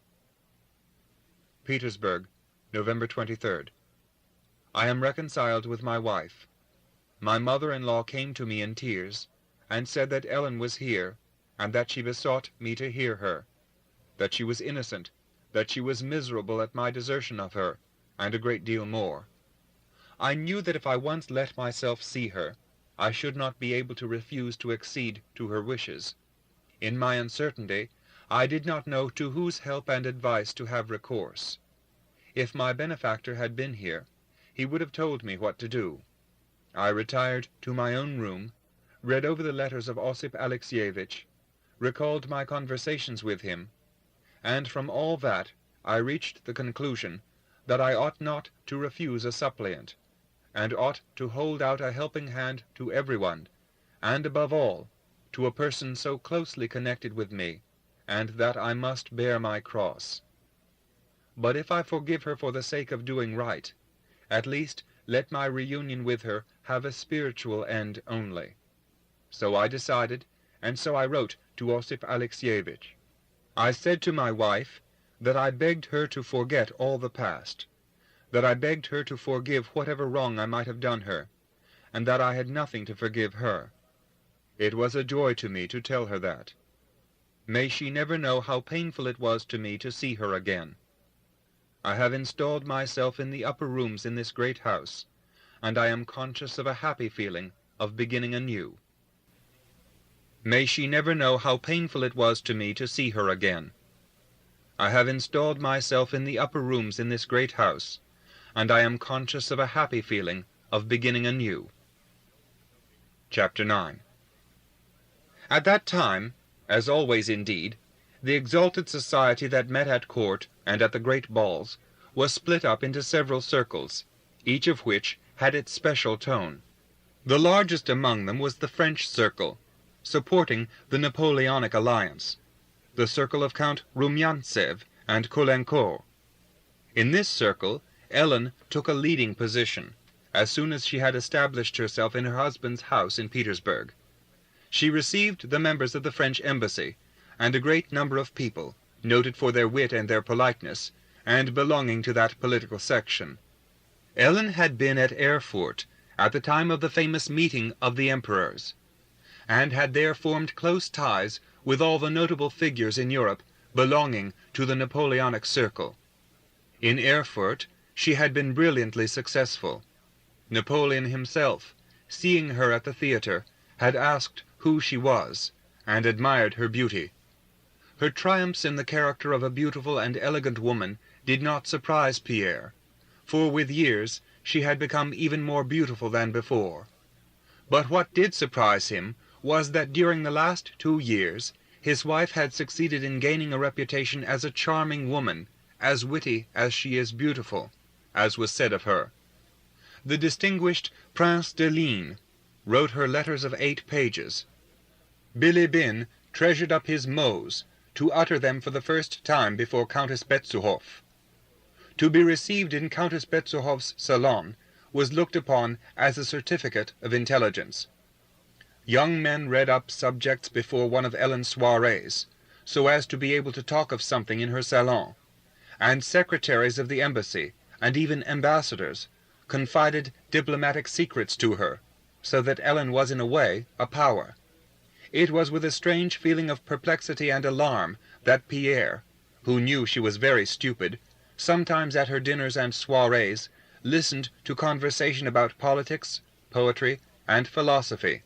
Petersburg, November 23rd. I am reconciled with my wife. My mother-in-law came to me in tears, and said that Ellen was here, and that she besought me to hear her, that she was innocent, that she was miserable at my desertion of her, and a great deal more. I knew that if I once let myself see her, I should not be able to refuse to accede to her wishes. In my uncertainty, I did not know to whose help and advice to have recourse. If my benefactor had been here, he would have told me what to do. I retired to my own room, read over the letters of Osip Alexievich, recalled my conversations with him, and from all that I reached the conclusion that I ought not to refuse a suppliant, and ought to hold out a helping hand to everyone, and above all, to a person so closely connected with me, and that I must bear my cross. But if I forgive her for the sake of doing right, at least let my reunion with her have a spiritual end only. So I decided, and so I wrote to Osip Alexievich. I said to my wife that I begged her to forget all the past, that I begged her to forgive whatever wrong I might have done her, and that I had nothing to forgive her. It was a joy to me to tell her that. May she never know how painful it was to me to see her again. I have installed myself in the upper rooms in this great house, and I am conscious of a happy feeling of beginning anew. May she never know how painful it was to me to see her again. I have installed myself in the upper rooms in this great house, and I am conscious of a happy feeling of beginning anew. Chapter 9. At that time, as always indeed, the exalted society that met at court and at the great balls was split up into several circles, each of which had its special tone. The largest among them was the French circle, supporting the Napoleonic alliance, the circle of Count Rumyantsev and Caulaincourt. In this circle, Ellen took a leading position, as soon as she had established herself in her husband's house in Petersburg. She received the members of the French embassy, and a great number of people, noted for their wit and their politeness, and belonging to that political section. Ellen had been at Erfurt at the time of the famous meeting of the emperors, and had there formed close ties with all the notable figures in Europe belonging to the Napoleonic circle. In Erfurt she had been brilliantly successful. Napoleon himself, seeing her at the theatre, had asked who she was, and admired her beauty. Her triumphs in the character of a beautiful and elegant woman did not surprise Pierre, for with years she had become even more beautiful than before. But what did surprise him was that during the last 2 years his wife had succeeded in gaining a reputation as a charming woman, as witty as she is beautiful, as was said of her. The distinguished Prince de Ligne wrote her letters of 8 pages. Bilibin treasured up his mots to utter them for the first time before Countess Betsuhoff. To be received in Countess Betsuhoff's salon was looked upon as a certificate of intelligence. Young men read up subjects before one of Ellen's soirees, so as to be able to talk of something in her salon, and secretaries of the embassy, and even ambassadors, confided diplomatic secrets to her, so that Ellen was in a way a power. It was with a strange feeling of perplexity and alarm that Pierre, who knew she was very stupid, sometimes at her dinners and soirees listened to conversation about politics, poetry, and philosophy.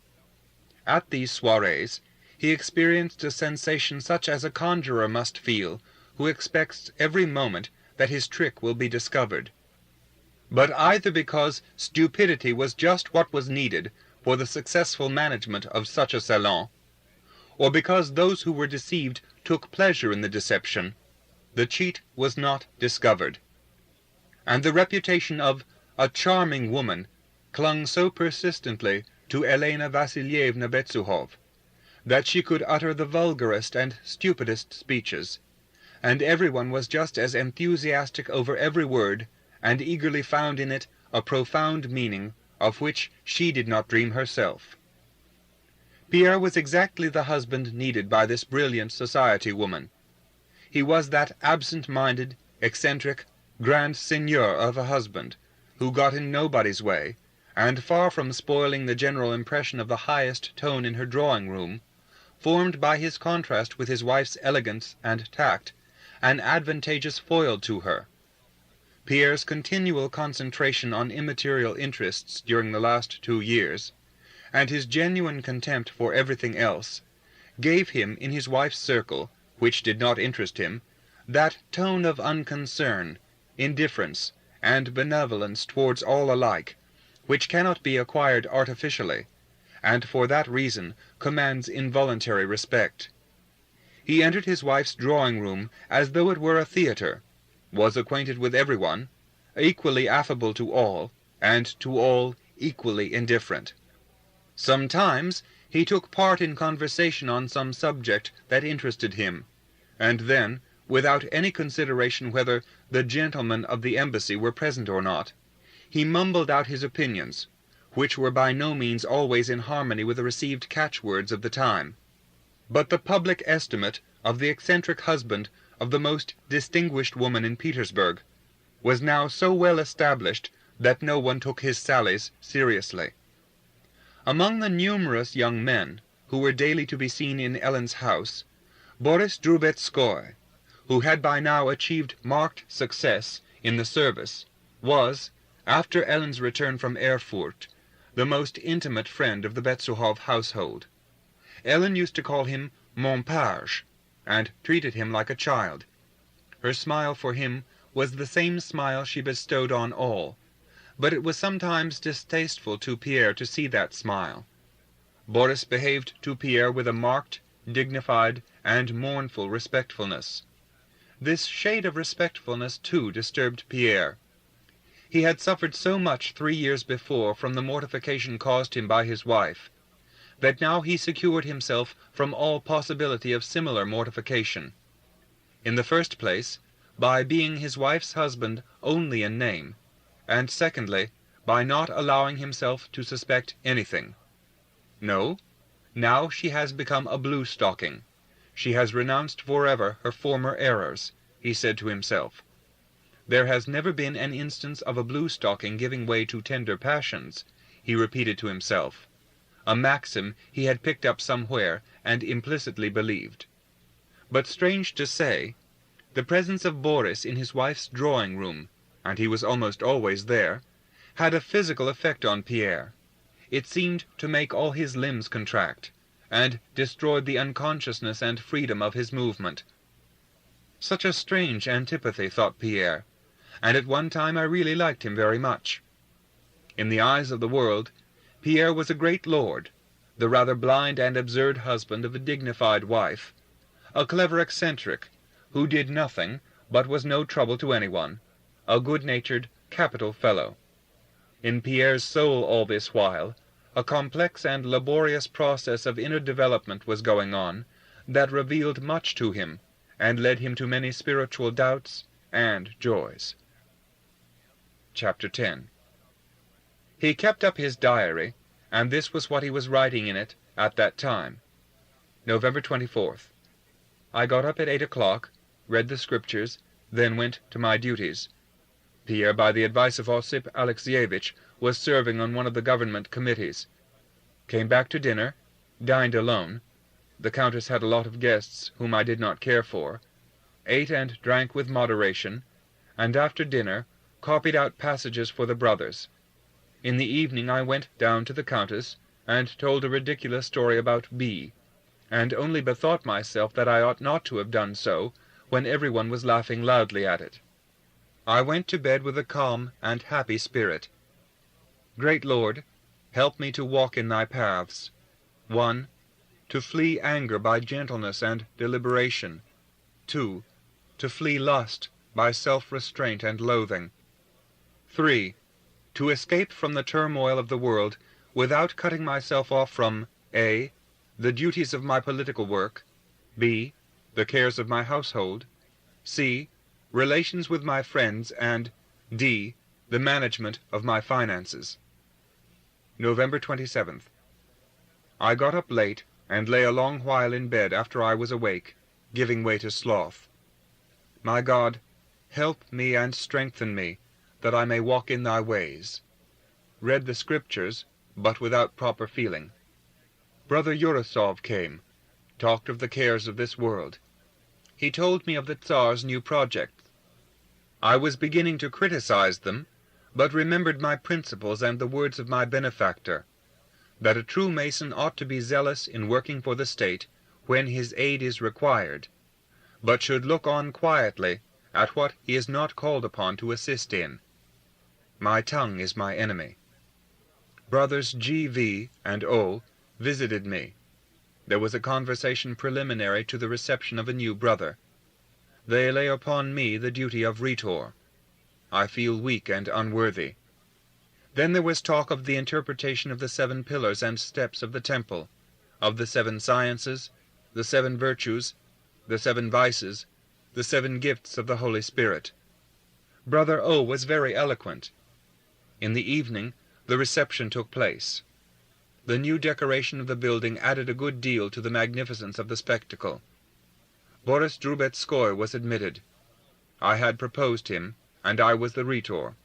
At these soirees he experienced a sensation such as a conjurer must feel who expects every moment that his trick will be discovered. But either because stupidity was just what was needed for the successful management of such a salon, or because those who were deceived took pleasure in the deception, the cheat was not discovered. And the reputation of a charming woman clung so persistently to Elena Vassilievna Betsuhov that she could utter the vulgarest and stupidest speeches, and everyone was just as enthusiastic over every word, and eagerly found in it a profound meaning of which she did not dream herself. Pierre was exactly the husband needed by this brilliant society woman. He was that absent-minded, eccentric, grand seigneur of a husband, who got in nobody's way, and far from spoiling the general impression of the highest tone in her drawing-room, formed by his contrast with his wife's elegance and tact an advantageous foil to her. Pierre's continual concentration on immaterial interests during the last 2 years, and his genuine contempt for everything else, gave him in his wife's circle, which did not interest him, that tone of unconcern, indifference, and benevolence towards all alike, which cannot be acquired artificially, and for that reason commands involuntary respect. He entered his wife's drawing-room as though it were a theatre, was acquainted with everyone, equally affable to all, and to all equally indifferent. Sometimes he took part in conversation on some subject that interested him, and then, without any consideration whether the gentlemen of the embassy were present or not, he mumbled out his opinions, which were by no means always in harmony with the received catchwords of the time. But the public estimate of the eccentric husband of the most distinguished woman in Petersburg was now so well established that no one took his sallies seriously. Among the numerous young men who were daily to be seen in Ellen's house, Boris Drubetskoy, who had by now achieved marked success in the service, was, after Ellen's return from Erfurt, the most intimate friend of the Betsuhov household. Ellen used to call him mon page, and treated him like a child. Her smile for him was the same smile she bestowed on all, but it was sometimes distasteful to Pierre to see that smile. Boris behaved to Pierre with a marked, dignified, and mournful respectfulness. This shade of respectfulness, too, disturbed Pierre. He had suffered so much 3 years before from the mortification caused him by his wife, that now he secured himself from all possibility of similar mortification. In the first place, by being his wife's husband only in name, and secondly, by not allowing himself to suspect anything. No, now she has become a blue-stocking. She has renounced forever her former errors, he said to himself. There has never been an instance of a blue-stocking giving way to tender passions, he repeated to himself, a maxim he had picked up somewhere and implicitly believed. But strange to say, the presence of Boris in his wife's drawing-room, and he was almost always there, had a physical effect on Pierre. it seemed to make all his limbs contract, and destroyed the unconsciousness and freedom of his movement. Such a strange antipathy, thought Pierre, and at one time I really liked him very much. In the eyes of the world, Pierre was a great lord, the rather blind and absurd husband of a dignified wife, a clever eccentric, who did nothing, but was no trouble to anyone, a good-natured, capital fellow. In Pierre's soul all this while, a complex and laborious process of inner development was going on, that revealed much to him, and led him to many spiritual doubts and joys. Chapter 10. He kept up his diary, and this was what he was writing in it at that time. November 24th. I got up at 8 o'clock, read the Scriptures, then went to my duties. Pierre, by the advice of Osip Alexievich, was serving on one of the government committees. Came back to dinner, dined alone. The Countess had a lot of guests whom I did not care for. Ate and drank with moderation, and after dinner copied out passages for the brothers. In the evening I went down to the Countess, and told a ridiculous story about B, and only bethought myself that I ought not to have done so, when everyone was laughing loudly at it. I went to bed with a calm and happy spirit. Great Lord, help me to walk in thy paths. 1. To flee anger by gentleness and deliberation. 2. To flee lust by self-restraint and loathing. 3. To escape from the turmoil of the world without cutting myself off from a. The duties of my political work, b. The cares of my household, c. Relations with my friends, and d. The management of my finances. November 27th. I got up late, and lay a long while in bed after I was awake, giving way to sloth. My God, help me and strengthen me, that I may walk in thy ways. Read the Scriptures, but without proper feeling. Brother Urasov came, talked of the cares of this world. He told me of the Tsar's new projects. I was beginning to criticize them, but remembered my principles and the words of my benefactor, that a true Mason ought to be zealous in working for the state when his aid is required, but should look on quietly at what he is not called upon to assist in. My tongue is my enemy. Brothers G.V. and O. visited me. There was a conversation preliminary to the reception of a new brother. They lay upon me the duty of rhetor. I feel weak and unworthy. Then there was talk of the interpretation of the 7 pillars and steps of the temple, of the 7 sciences, the 7 virtues, the 7 vices, the 7 gifts of the Holy Spirit. Brother O. was very eloquent. In the evening the reception took place. The new decoration of the building added a good deal to the magnificence of the spectacle. Boris Drubetskoy was admitted. I had proposed him, and I was the rhetor.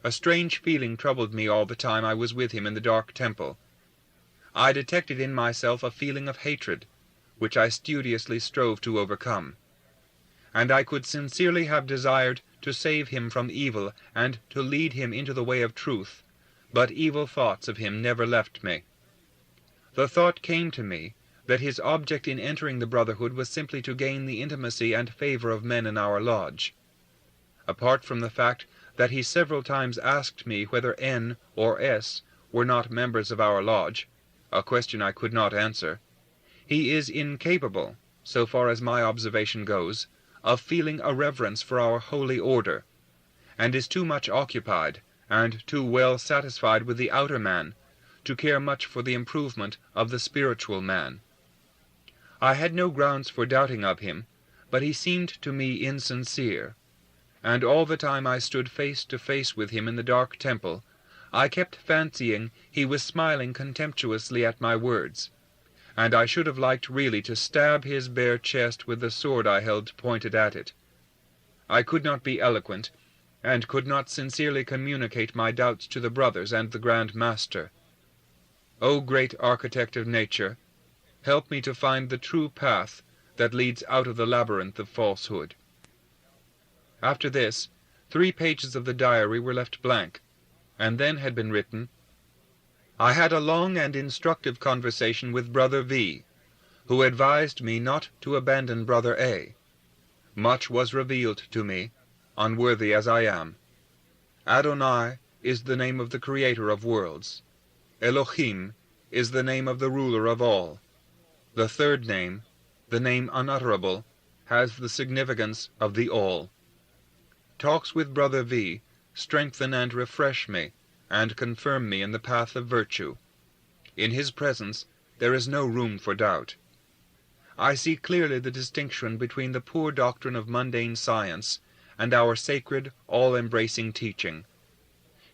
A strange feeling troubled me all the time I was with him in the dark temple. I detected in myself a feeling of hatred, which I studiously strove to overcome. And I could sincerely have desired to save him from evil and to lead him into the way of truth, but evil thoughts of him never left me. The thought came to me that his object in entering the brotherhood was simply to gain the intimacy and favor of men in our lodge. Apart from the fact that he several times asked me whether N or S were not members of our lodge, a question I could not answer, he is incapable, so far as my observation goes, of feeling a reverence for our holy order, and is too much occupied and too well satisfied with the outer man to care much for the improvement of the spiritual man. I had no grounds for doubting of him, but he seemed to me insincere, and all the time I stood face to face with him in the dark temple, I kept fancying he was smiling contemptuously at my words, and I should have liked really to stab his bare chest with the sword I held pointed at it. I could not be eloquent, and could not sincerely communicate my doubts to the brothers and the Grand Master. O great architect of nature, help me to find the true path that leads out of the labyrinth of falsehood. After this, 3 pages of the diary were left blank, and then had been written, I had a long and instructive conversation with Brother V, who advised me not to abandon Brother A. Much was revealed to me, unworthy as I am. Adonai is the name of the Creator of worlds. Elohim is the name of the ruler of all. The third name, the name unutterable, has the significance of the all. Talks with Brother V strengthen and refresh me, and confirm me in the path of virtue. In his presence there is no room for doubt. I see clearly the distinction between the poor doctrine of mundane science and our sacred, all-embracing teaching.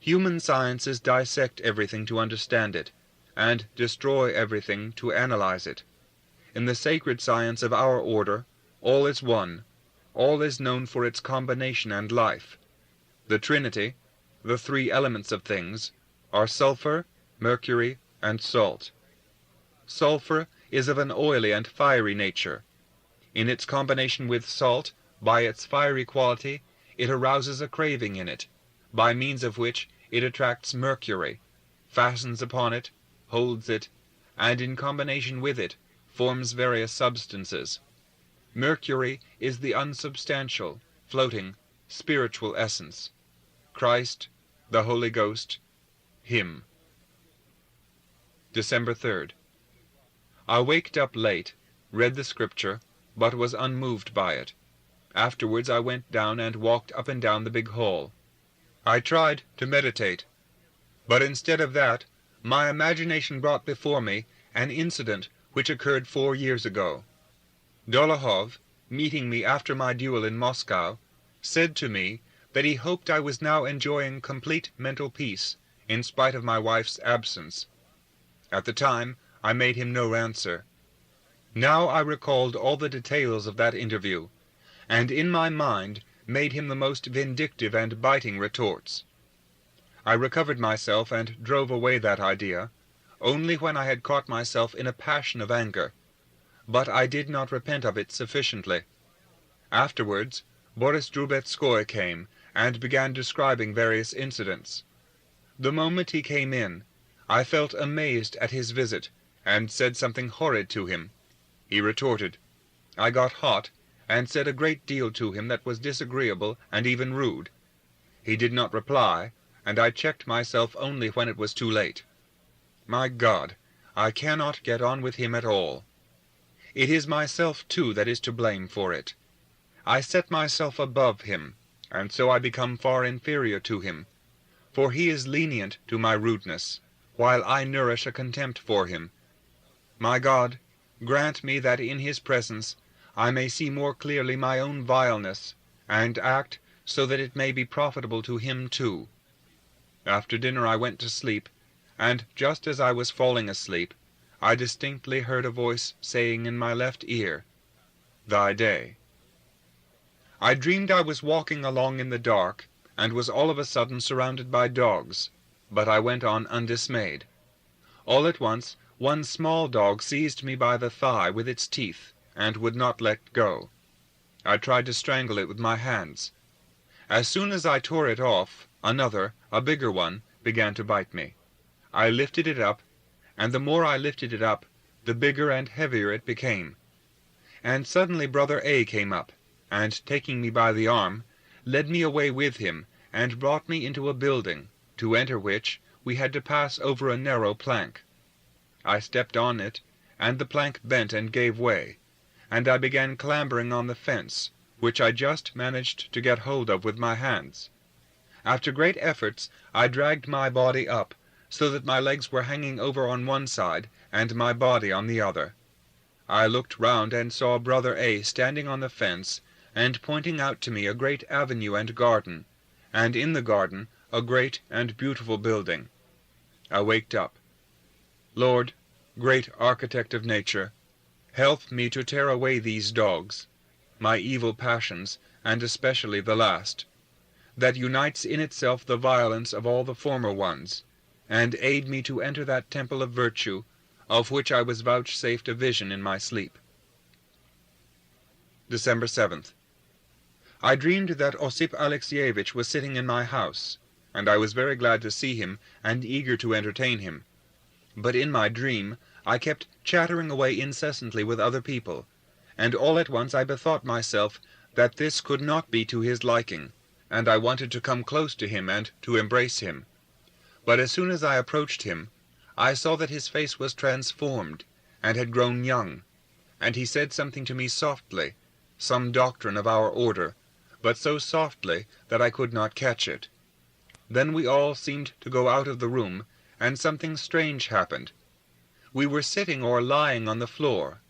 Human sciences dissect everything to understand it, and destroy everything to analyze it. In the sacred science of our order, all is one, all is known for its combination and life. The Trinity, the three elements of things, are sulfur, mercury, and salt. Sulfur is of an oily and fiery nature. In its combination with salt, by its fiery quality, it arouses a craving in it, by means of which it attracts mercury, fastens upon it, holds it, and in combination with it forms various substances. Mercury is the unsubstantial, floating, spiritual essence. Christ, the Holy Ghost, Him. December 3rd. I waked up late, read the scripture, but was unmoved by it. Afterwards I went down and walked up and down the big hall. I tried to meditate, but instead of that, my imagination brought before me an incident which occurred 4 years ago. Dolokhov, meeting me after my duel in Moscow, said to me that he hoped I was now enjoying complete mental peace, in spite of my wife's absence. At the time, I made him no answer. Now I recalled all the details of that interview, and in my mind made him the most vindictive and biting retorts. I recovered myself and drove away that idea, only when I had caught myself in a passion of anger, but I did not repent of it sufficiently. Afterwards, Boris Drubetskoy came and began describing various incidents. The moment he came in, I felt amazed at his visit, and said something horrid to him. He retorted. I got hot, and said a great deal to him that was disagreeable and even rude. He did not reply, and I checked myself only when it was too late. My God, I cannot get on with him at all. It is myself, too, that is to blame for it. I set myself above him, and so I become far inferior to him, for he is lenient to my rudeness, while I nourish a contempt for him. My God, grant me that in his presence I may see more clearly my own vileness, and act so that it may be profitable to him too. After dinner I went to sleep, and just as I was falling asleep, I distinctly heard a voice saying in my left ear, "Thy day." I dreamed I was walking along in the dark, and was all of a sudden surrounded by dogs, but I went on undismayed. All at once one small dog seized me by the thigh with its teeth, and would not let go. I tried to strangle it with my hands. As soon as I tore it off, another, a bigger one, began to bite me. I lifted it up, and the more I lifted it up, the bigger and heavier it became. And suddenly Brother A came up, and taking me by the arm, led me away with him, and brought me into a building, to enter which we had to pass over a narrow plank. I stepped on it, and the plank bent and gave way, and I began clambering on the fence, which I just managed to get hold of with my hands. After great efforts I dragged my body up, so that my legs were hanging over on one side, and my body on the other. I looked round and saw Brother A standing on the fence, and pointing out to me a great avenue and garden, and in the garden a great and beautiful building. I waked up. Lord, great architect of nature, help me to tear away these dogs, my evil passions, and especially the last, that unites in itself the violence of all the former ones, and aid me to enter that temple of virtue, of which I was vouchsafed a vision in my sleep. December 7th. I dreamed that Osip Alexievich was sitting in my house, and I was very glad to see him and eager to entertain him. But in my dream I kept chattering away incessantly with other people, and all at once I bethought myself that this could not be to his liking, and I wanted to come close to him and to embrace him. But as soon as I approached him, I saw that his face was transformed, and had grown young, and he said something to me softly, some doctrine of our order, but so softly that I could not catch it. Then we all seemed to go out of the room, and something strange happened. We were sitting or lying on the floor.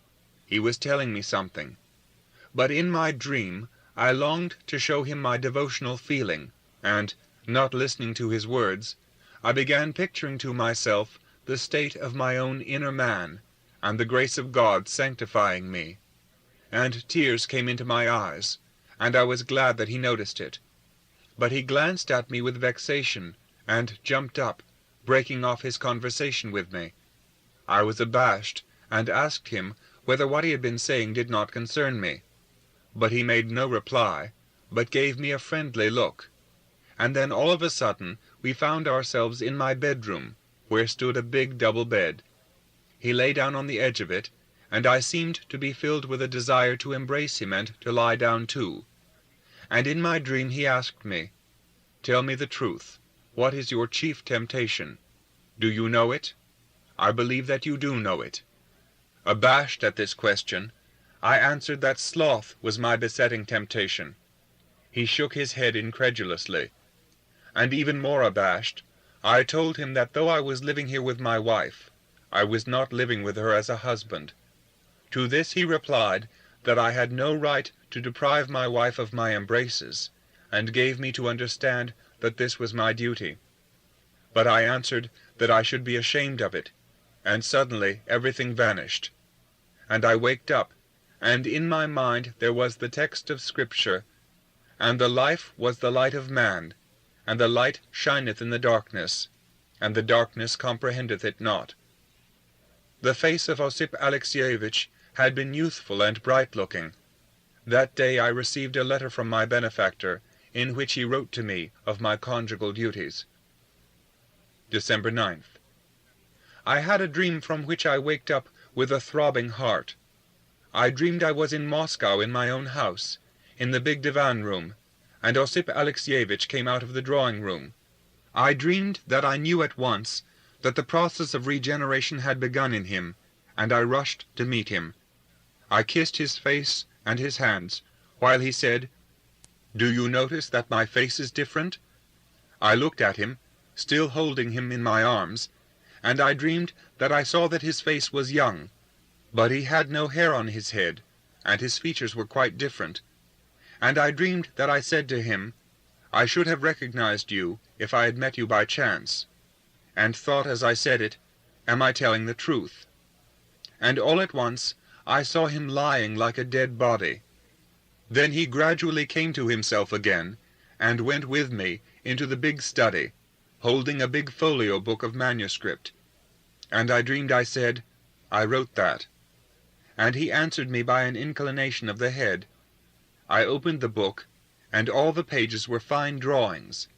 He was telling me something. But in my dream I longed to show him my devotional feeling, and, not listening to his words, I began picturing to myself the state of my own inner man, and the grace of God sanctifying me. And tears came into my eyes, and I was glad that he noticed it. But he glanced at me with vexation, and jumped up, breaking off his conversation with me. I was abashed, and asked him whether what he had been saying did not concern me. But he made no reply, but gave me a friendly look. And then all of a sudden we found ourselves in my bedroom, where stood a big double bed. He lay down on the edge of it, and I seemed to be filled with a desire to embrace him and to lie down too. And in my dream he asked me, "Tell me the truth. What is your chief temptation? Do you know it?" I believe that you do know it. Abashed at this question, I answered that sloth was my besetting temptation. He shook his head incredulously. And even more abashed, I told him that though I was living here with my wife, I was not living with her as a husband. To this he replied that I had no right to deprive my wife of my embraces, and gave me to understand that this was my duty. But I answered that I should be ashamed of it, and suddenly everything vanished. And I waked up, and in my mind there was the text of Scripture, "And the life was the light of man, and the light shineth in the darkness, and the darkness comprehendeth it not." The face of Osip Alexievich had been youthful and bright-looking. That day I received a letter from my benefactor, in which he wrote to me of my conjugal duties. December 9th. I had a dream from which I waked up with a throbbing heart. I dreamed I was in Moscow in my own house, in the big divan-room, and Osip Alexievich came out of the drawing-room. I dreamed that I knew at once that the process of regeneration had begun in him, and I rushed to meet him. I kissed his face and his hands, while he said, "Do you notice that my face is different?" I looked at him, still holding him in my arms, and I dreamed that I saw that his face was young, but he had no hair on his head, and his features were quite different. And I dreamed that I said to him, "I should have recognized you if I had met you by chance," and thought as I said it, "Am I telling the truth?" And all at once I saw him lying like a dead body. Then he gradually came to himself again, and went with me into the big study, holding a big folio book of manuscript. And I dreamed I said, "I wrote that." And he answered me by an inclination of the head. I opened the book, and all the pages were fine drawings.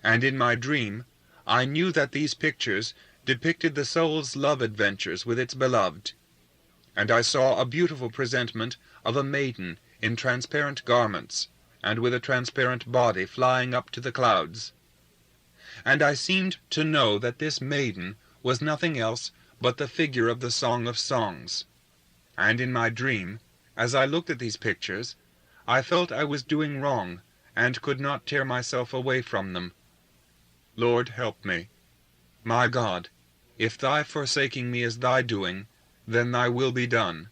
And in my dream I knew that these pictures depicted the soul's love adventures with its beloved. And I saw a beautiful presentment of a maiden in transparent garments, and with a transparent body flying up to the clouds. And I seemed to know that this maiden was nothing else but the figure of the Song of Songs. And in my dream, as I looked at these pictures, I felt I was doing wrong, and could not tear myself away from them. Lord, help me. My God, if thy forsaking me is thy doing, then thy will be done.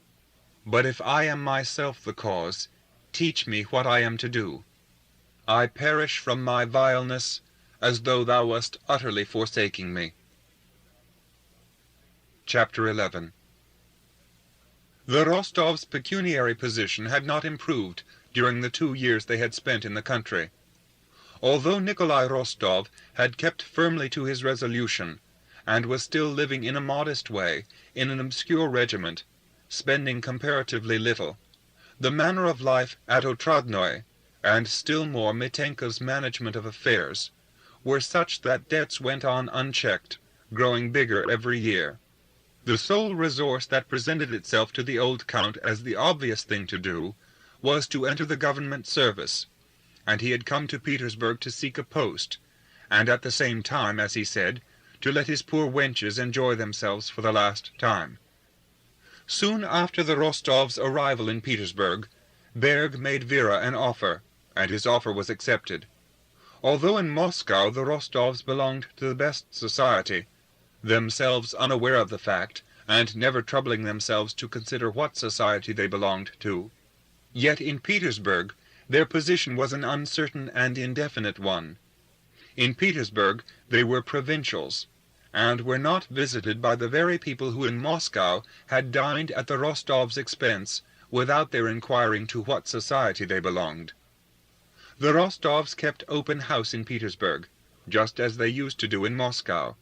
But if I am myself the cause, teach me what I am to do. I perish from my vileness, as though thou wast utterly forsaking me. Chapter 11. The Rostovs' pecuniary position had not improved during the 2 years they had spent in the country. Although Nikolai Rostov had kept firmly to his resolution, and was still living in a modest way in an obscure regiment, spending comparatively little, the manner of life at Otradnoye, and still more Mitenka's management of affairs, were such that debts went on unchecked, growing bigger every year. The sole resource that presented itself to the old Count as the obvious thing to do was to enter the government service, and he had come to Petersburg to seek a post, and at the same time, as he said, to let his poor wenches enjoy themselves for the last time. Soon after the Rostovs' arrival in Petersburg, Berg made Vera an offer, and his offer was accepted. Although in Moscow the Rostovs belonged to the best society, themselves unaware of the fact, and never troubling themselves to consider what society they belonged to, yet in Petersburg their position was an uncertain and indefinite one. In Petersburg they were provincials, and were not visited by the very people who in Moscow had dined at the Rostovs' expense without their inquiring to what society they belonged. The Rostovs kept open house in Petersburg, just as they used to do in Moscow,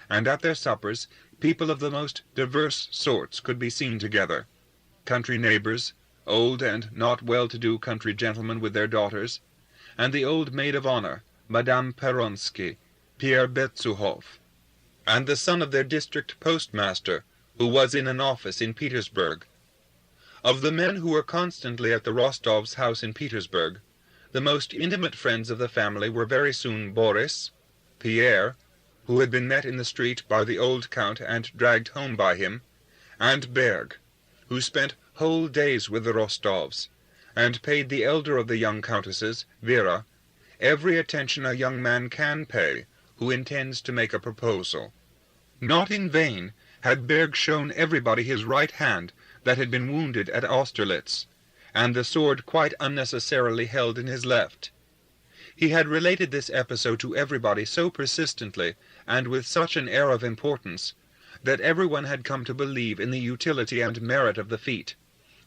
and at their suppers people of the most diverse sorts could be seen together, country neighbors, old and not well-to-do country gentlemen with their daughters, and the old maid of honor, Madame Peronsky, Pierre Betsuhov, and the son of their district postmaster, who was in an office in Petersburg. Of the men who were constantly at the Rostovs' house in Petersburg, the most intimate friends of the family were very soon Boris, Pierre, who had been met in the street by the old Count and dragged home by him, and Berg, who spent whole days with the Rostovs, and paid the elder of the young countesses, Vera, every attention a young man can pay who intends to make a proposal. Not in vain had Berg shown everybody his right hand that had been wounded at Austerlitz, and the sword quite unnecessarily held in his left. He had related this episode to everybody so persistently and with such an air of importance that everyone had come to believe in the utility and merit of the feat,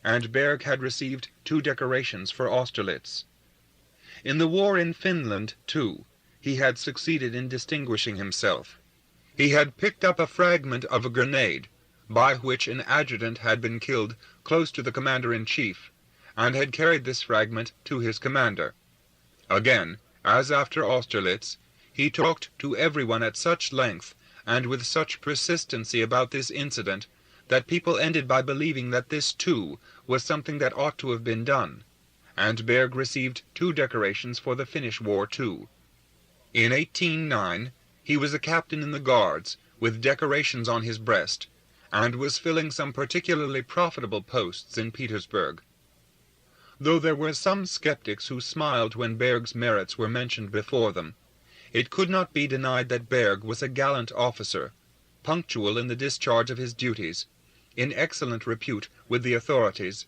and Berg had received 2 decorations for Austerlitz. In the war in Finland, too, he had succeeded in distinguishing himself. He had picked up a fragment of a grenade, by which an adjutant had been killed close to the commander-in-chief, and had carried this fragment to his commander. Again, as after Austerlitz, he talked to everyone at such length and with such persistency about this incident that people ended by believing that this, too, was something that ought to have been done, and Berg received 2 decorations for the Finnish War, too. In 1809 he was a captain in the Guards, with decorations on his breast, and was filling some particularly profitable posts in Petersburg. Though there were some skeptics who smiled when Berg's merits were mentioned before them, it could not be denied that Berg was a gallant officer, punctual in the discharge of his duties, in excellent repute with the authorities,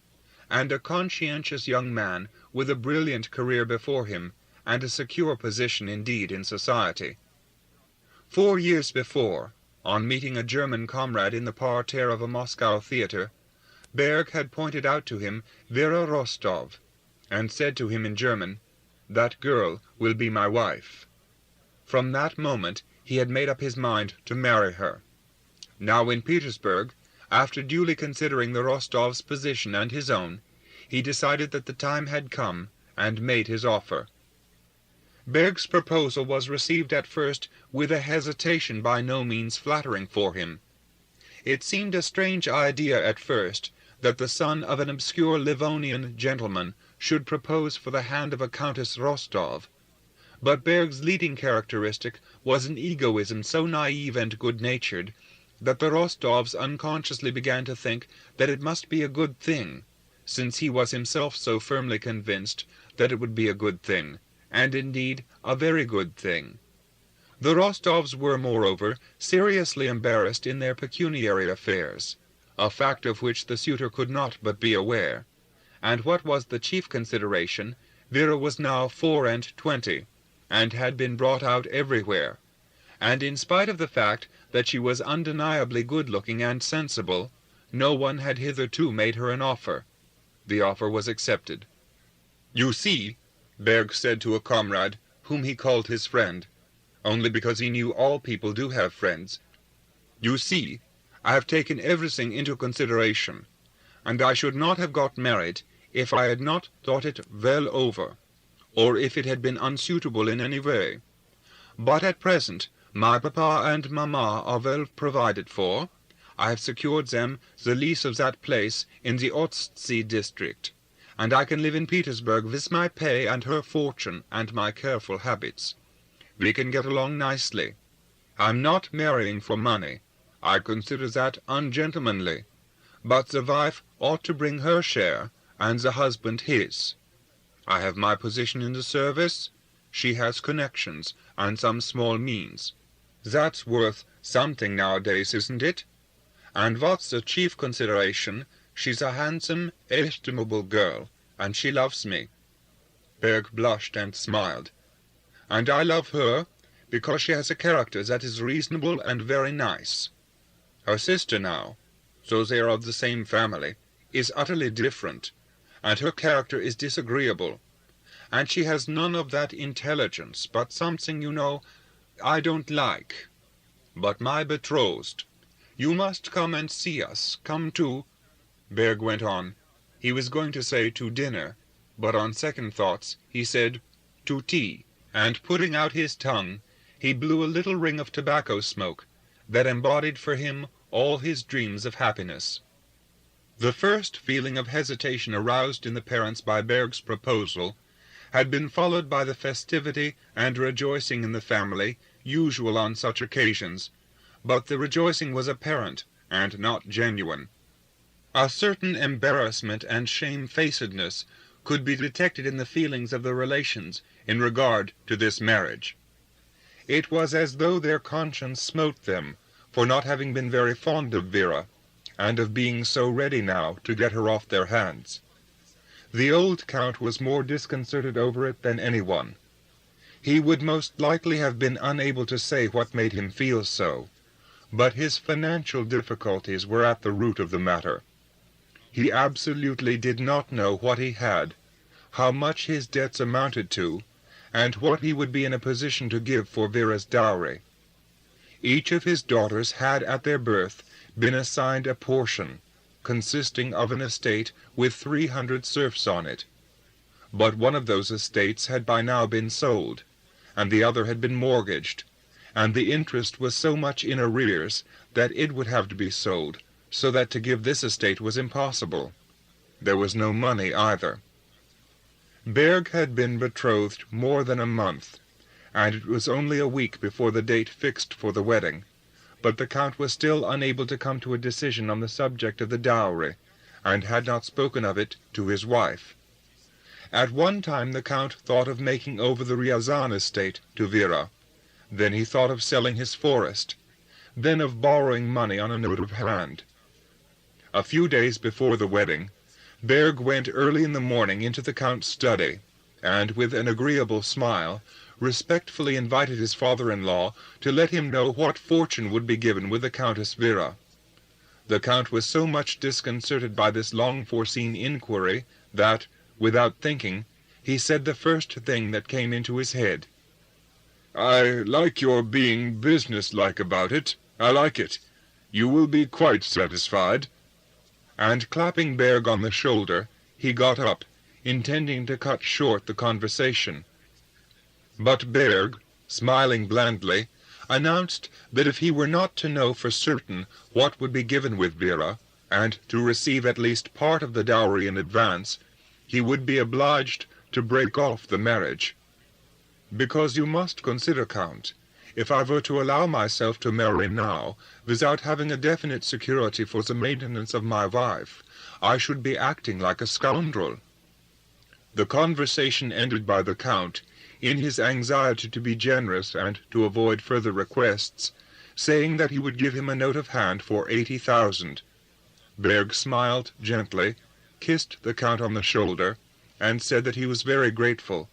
and a conscientious young man with a brilliant career before him and a secure position indeed in society. 4 years before, on meeting a German comrade in the parterre of a Moscow theatre, Berg had pointed out to him Vera Rostov, and said to him in German, "That girl will be my wife." From that moment he had made up his mind to marry her. Now in Petersburg, after duly considering the Rostovs' position and his own, he decided that the time had come, and made his offer. Berg's proposal was received at first with a hesitation by no means flattering for him. It seemed a strange idea at first that the son of an obscure Livonian gentleman should propose for the hand of a Countess Rostov, but Berg's leading characteristic was an egoism so naive and good-natured that the Rostovs unconsciously began to think that it must be a good thing, since he was himself so firmly convinced that it would be a good thing, and indeed a very good thing. The Rostovs were, moreover, seriously embarrassed in their pecuniary affairs, a fact of which the suitor could not but be aware, and what was the chief consideration, Vera was now 24, and had been brought out everywhere, and in spite of the fact that she was undeniably good-looking and sensible, no one had hitherto made her an offer. The offer was accepted. "You see," Berg said to a comrade, whom he called his friend, only because he knew all people do have friends, "you see, I have taken everything into consideration, and I should not have got married if I had not thought it well over, or if it had been unsuitable in any way. But at present My papa and mamma are well provided for. I have secured them the lease of that place in the Ostsee district, and I can live in Petersburg with my pay and her fortune and my careful habits. We can get along nicely. I'm not marrying for money. I consider that ungentlemanly. But the wife ought to bring her share, and the husband his. I have my position in the service. She has connections and some small means. That's worth something nowadays, isn't it? And what's the chief consideration, she's a handsome, estimable girl, and she loves me. Berg blushed and smiled. And I love her because she has a character that is reasonable and very nice. Her sister now, though they are of the same family, is utterly different, and her character is disagreeable, and she has none of that intelligence, but something, you know, I don't like. But my betrothed, you must come and see us, come to—" Berg went on. He was going to say to dinner, but on second thoughts he said to tea, and putting out his tongue, he blew a little ring of tobacco smoke that embodied for him all his dreams of happiness. The first feeling of hesitation aroused in the parents by Berg's proposal had been followed by the festivity and rejoicing in the family usual on such occasions, but the rejoicing was apparent and not genuine. A certain embarrassment and shamefacedness could be detected in the feelings of the relations in regard to this marriage. It was as though their conscience smote them for not having been very fond of Vera, and of being so ready now to get her off their hands. The old Count was more disconcerted over it than anyone. He would most likely have been unable to say what made him feel so, but his financial difficulties were at the root of the matter. He absolutely did not know what he had, how much his debts amounted to, and what he would be in a position to give for Vera's dowry. Each of his daughters had at their birth been assigned a portion, consisting of an estate with 300 serfs on it. But one of those estates had by now been sold, and the other had been mortgaged, and the interest was so much in arrears that it would have to be sold, so that to give this estate was impossible. There was no money either. Berg had been betrothed more than a month, and it was only a week before the date fixed for the wedding, but the Count was still unable to come to a decision on the subject of the dowry, and had not spoken of it to his wife. At one time the Count thought of making over the Ryazan estate to Vera. Then he thought of selling his forest, then of borrowing money on a note of hand. A few days before the wedding, Berg went early in the morning into the Count's study, and with an agreeable smile respectfully invited his father-in-law to let him know what fortune would be given with the Countess Vera. The Count was so much disconcerted by this long-foreseen inquiry that, without thinking, he said the first thing that came into his head. "I like your being business-like about it. I like it. You will be quite satisfied." And clapping Berg on the shoulder, he got up, intending to cut short the conversation. But Berg, smiling blandly, announced that if he were not to know for certain what would be given with Vera, and to receive at least part of the dowry in advance, he would be obliged to break off the marriage. "Because you must consider, Count, if I were to allow myself to marry now, without having a definite security for the maintenance of my wife, I should be acting like a scoundrel." The conversation ended by the Count, in his anxiety to be generous and to avoid further requests, saying that he would give him a note of hand for 80,000. Berg smiled gently, kissed the Count on the shoulder, and said that he was very grateful,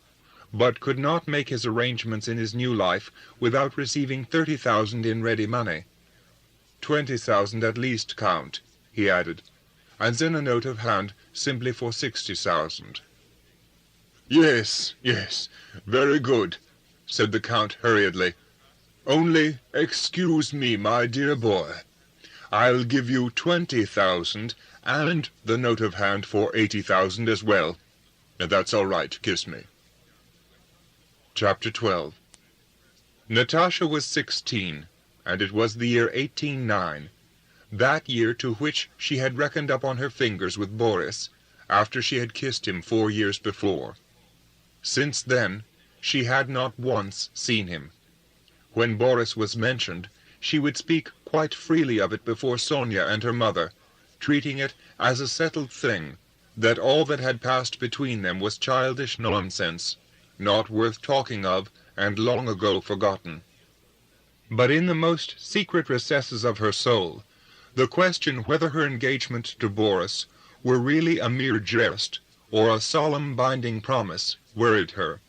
but could not make his arrangements in his new life without receiving 30,000 in ready money. 20,000 at least, Count, he added, and then a note of hand simply for 60,000. "Yes, yes, very good," said the Count hurriedly. "Only excuse me, my dear boy. I'll give you 20,000 and the note of hand for 80,000 as well. That's all right. Kiss me." Chapter 12. Natasha was 16, and it was the year 1809, that year to which she had reckoned up on her fingers with Boris, after she had kissed him 4 years before. Since then, she had not once seen him. When Boris was mentioned, she would speak quite freely of it before Sonia and her mother, treating it as a settled thing, that all that had passed between them was childish nonsense, not worth talking of, and long ago forgotten. But in the most secret recesses of her soul, the question whether her engagement to Boris were really a mere jest, or a solemn binding promise, worried her.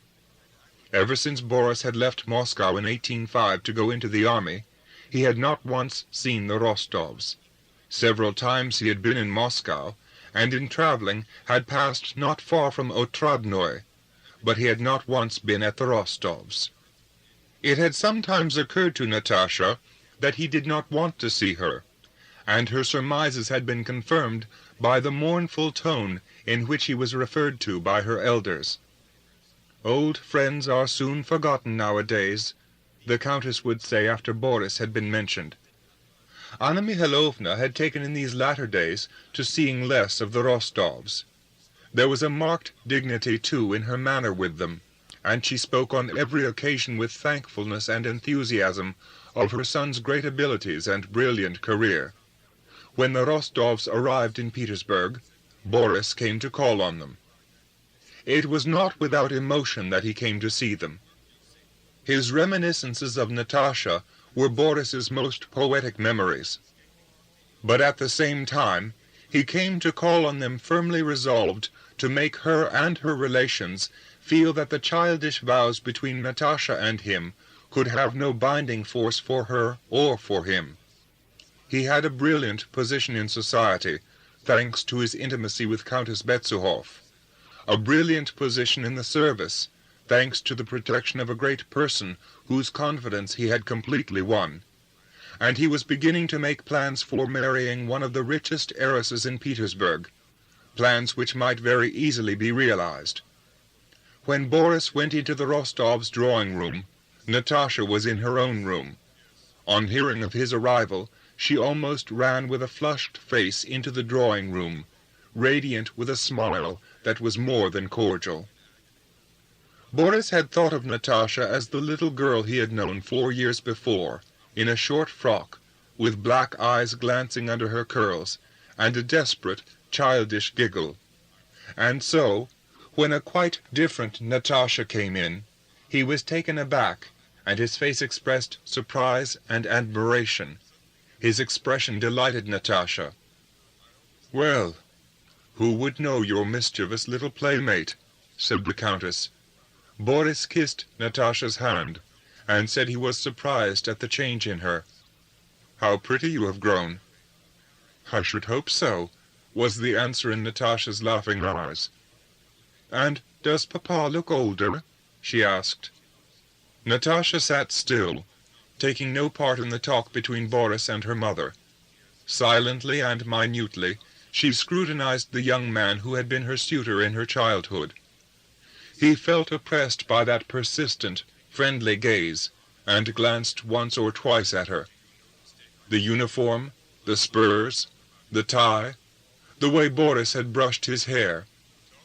Ever since Boris had left Moscow in 1805 to go into the army, he had not once seen the Rostovs. Several times he had been in Moscow, and in traveling had passed not far from Otradnoy, but he had not once been at the Rostovs. It had sometimes occurred to Natasha that he did not want to see her, and her surmises had been confirmed by the mournful tone in which he was referred to by her elders. "Old friends are soon forgotten nowadays," the Countess would say after Boris had been mentioned. Anna Mikhailovna had taken in these latter days to seeing less of the Rostovs. There was a marked dignity, too, in her manner with them, and she spoke on every occasion with thankfulness and enthusiasm of her son's great abilities and brilliant career. When the Rostovs arrived in Petersburg, Boris came to call on them. It was not without emotion that he came to see them. His reminiscences of Natasha were Boris's most poetic memories. But at the same time, he came to call on them firmly resolved to make her and her relations feel that the childish vows between Natasha and him could have no binding force for her or for him. He had a brilliant position in society, thanks to his intimacy with Countess Betsuhoff, a brilliant position in the service, thanks to the protection of a great person whose confidence he had completely won, and he was beginning to make plans for marrying one of the richest heiresses in Petersburg, plans which might very easily be realized. When Boris went into the Rostovs' drawing-room, Natasha was in her own room. On hearing of his arrival, she almost ran with a flushed face into the drawing-room, radiant with a smile that was more than cordial. Boris had thought of Natasha as the little girl he had known 4 years before, in a short frock, with black eyes glancing under her curls, and a desperate, childish giggle. And so, when a quite different Natasha came in, he was taken aback, and his face expressed surprise and admiration. His expression delighted Natasha. "Well, who would know your mischievous little playmate?" said the Countess. Boris kissed Natasha's hand, and said he was surprised at the change in her. "How pretty you have grown!" "I should hope so," was the answer in Natasha's laughing eyes. "And does Papa look older?" she asked. Natasha sat still, taking no part in the talk between Boris and her mother. Silently and minutely she scrutinized the young man who had been her suitor in her childhood. He felt oppressed by that persistent, friendly gaze, and glanced once or twice at her. The uniform, the spurs, the tie, the way Boris had brushed his hair,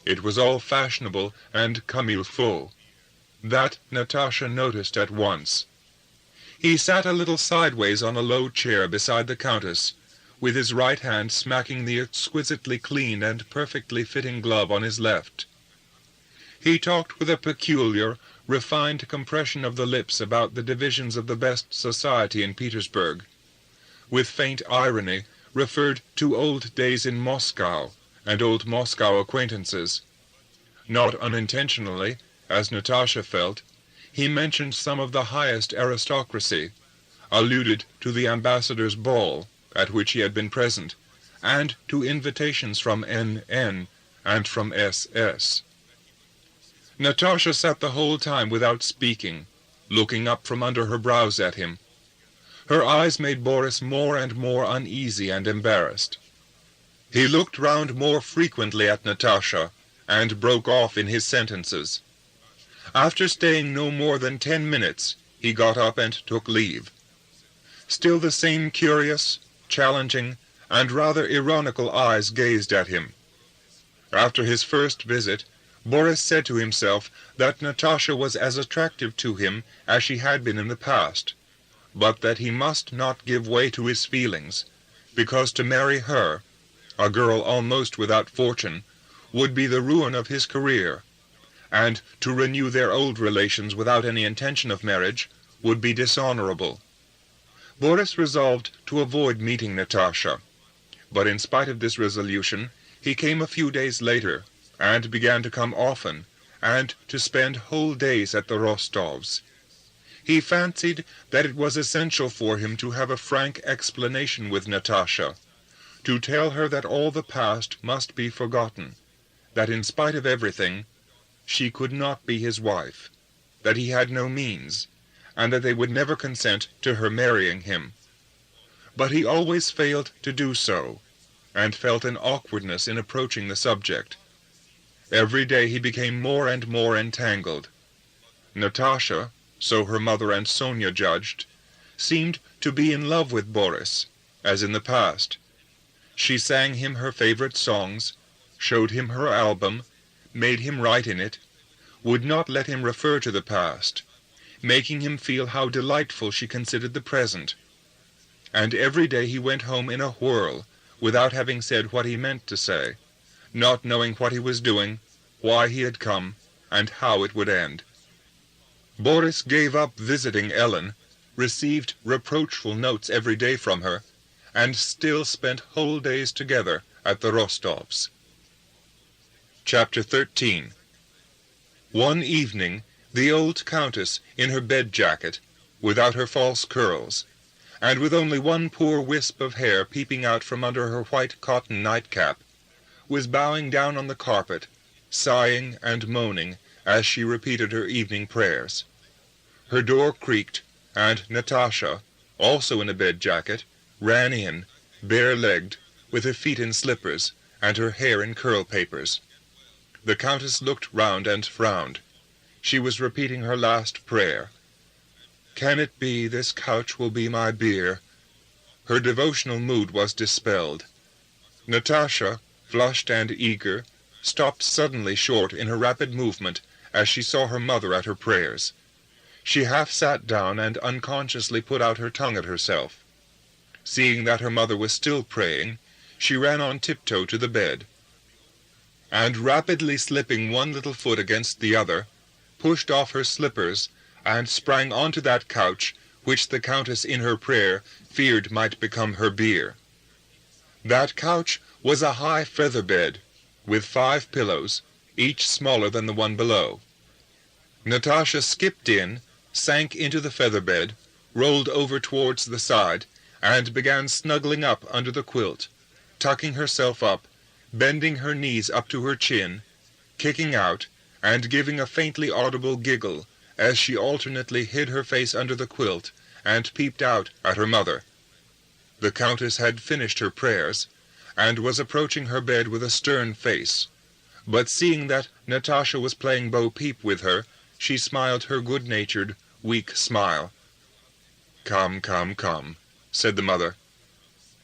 it was all fashionable and comme il faut. That Natasha noticed at once. He sat a little sideways on a low chair beside the Countess, with his right hand smacking the exquisitely clean and perfectly fitting glove on his left. He talked with a peculiar, refined compression of the lips about the divisions of the best society in Petersburg. With faint irony, referred to old days in Moscow and old Moscow acquaintances. Not unintentionally, as Natasha felt, he mentioned some of the highest aristocracy, alluded to the ambassador's ball, at which he had been present, and to invitations from N.N. and from S.S. Natasha sat the whole time without speaking, looking up from under her brows at him. Her eyes made Boris more and more uneasy and embarrassed. He looked round more frequently at Natasha, and broke off in his sentences. After staying no more than 10 minutes, he got up and took leave. Still the same curious, challenging, and rather ironical eyes gazed at him. After his first visit, Boris said to himself that Natasha was as attractive to him as she had been in the past, but that he must not give way to his feelings, because to marry her, a girl almost without fortune, would be the ruin of his career, and to renew their old relations without any intention of marriage would be dishonorable. Boris resolved to avoid meeting Natasha, but in spite of this resolution, he came a few days later, and began to come often, and to spend whole days at the Rostovs. He fancied that it was essential for him to have a frank explanation with Natasha, to tell her that all the past must be forgotten, that in spite of everything, she could not be his wife, that he had no means, and that they would never consent to her marrying him. But he always failed to do so, and felt an awkwardness in approaching the subject. Every day he became more and more entangled. Natasha, so her mother and Sonia judged, seemed to be in love with Boris, as in the past. She sang him her favorite songs, showed him her album, made him write in it, would not let him refer to the past, making him feel how delightful she considered the present. And every day he went home in a whirl, without having said what he meant to say, not knowing what he was doing, why he had come, and how it would end. Boris gave up visiting Ellen, received reproachful notes every day from her, and still spent whole days together at the Rostovs. Chapter 13. One evening, the old countess, in her bed-jacket, without her false curls, and with only one poor wisp of hair peeping out from under her white cotton nightcap, was bowing down on the carpet, sighing and moaning as she repeated her evening prayers. Her door creaked, and Natasha, also in a bed-jacket, ran in, bare-legged, with her feet in slippers, and her hair in curl-papers. The countess looked round and frowned. She was repeating her last prayer. "Can it be this couch will be my bier?" Her devotional mood was dispelled. Natasha, flushed and eager, stopped suddenly short in her rapid movement as she saw her mother at her prayers. She half sat down and unconsciously put out her tongue at herself. Seeing that her mother was still praying, she ran on tiptoe to the bed, and rapidly slipping one little foot against the other, pushed off her slippers and sprang onto that couch which the countess in her prayer feared might become her bier. That couch was a high feather bed, with 5 pillows, each smaller than the one below. Natasha skipped in, sank into the feather bed, rolled over towards the side, and began snuggling up under the quilt, tucking herself up, bending her knees up to her chin, kicking out, and giving a faintly audible giggle as she alternately hid her face under the quilt and peeped out at her mother. The countess had finished her prayers, and was approaching her bed with a stern face, but seeing that Natasha was playing bo-peep with her, she smiled her good-natured, weak smile. "Come, come, come," said the mother.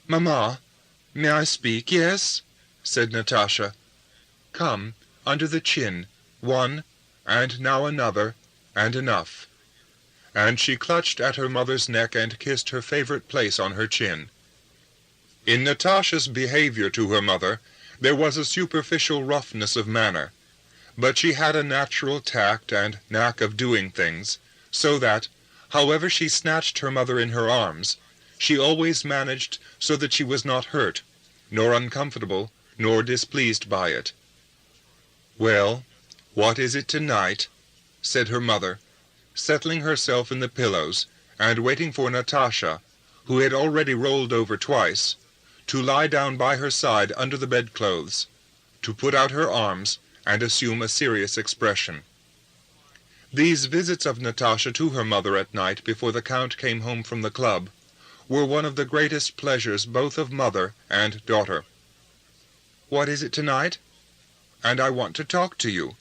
"Mamma, may I speak?" "Yes," said Natasha. "Come, under the chin, one, and now another, and enough." And she clutched at her mother's neck and kissed her favorite place on her chin. In Natasha's behavior to her mother there was a superficial roughness of manner, but she had a natural tact and knack of doing things, so that, however she snatched her mother in her arms, she always managed so that she was not hurt, nor uncomfortable, nor displeased by it. "Well, what is it tonight?" said her mother, settling herself in the pillows and waiting for Natasha, who had already rolled over twice, to lie down by her side under the bedclothes, to put out her arms and assume a serious expression. These visits of Natasha to her mother at night before the Count came home from the club were one of the greatest pleasures both of mother and daughter. "What is it tonight?" "And I want to talk to you."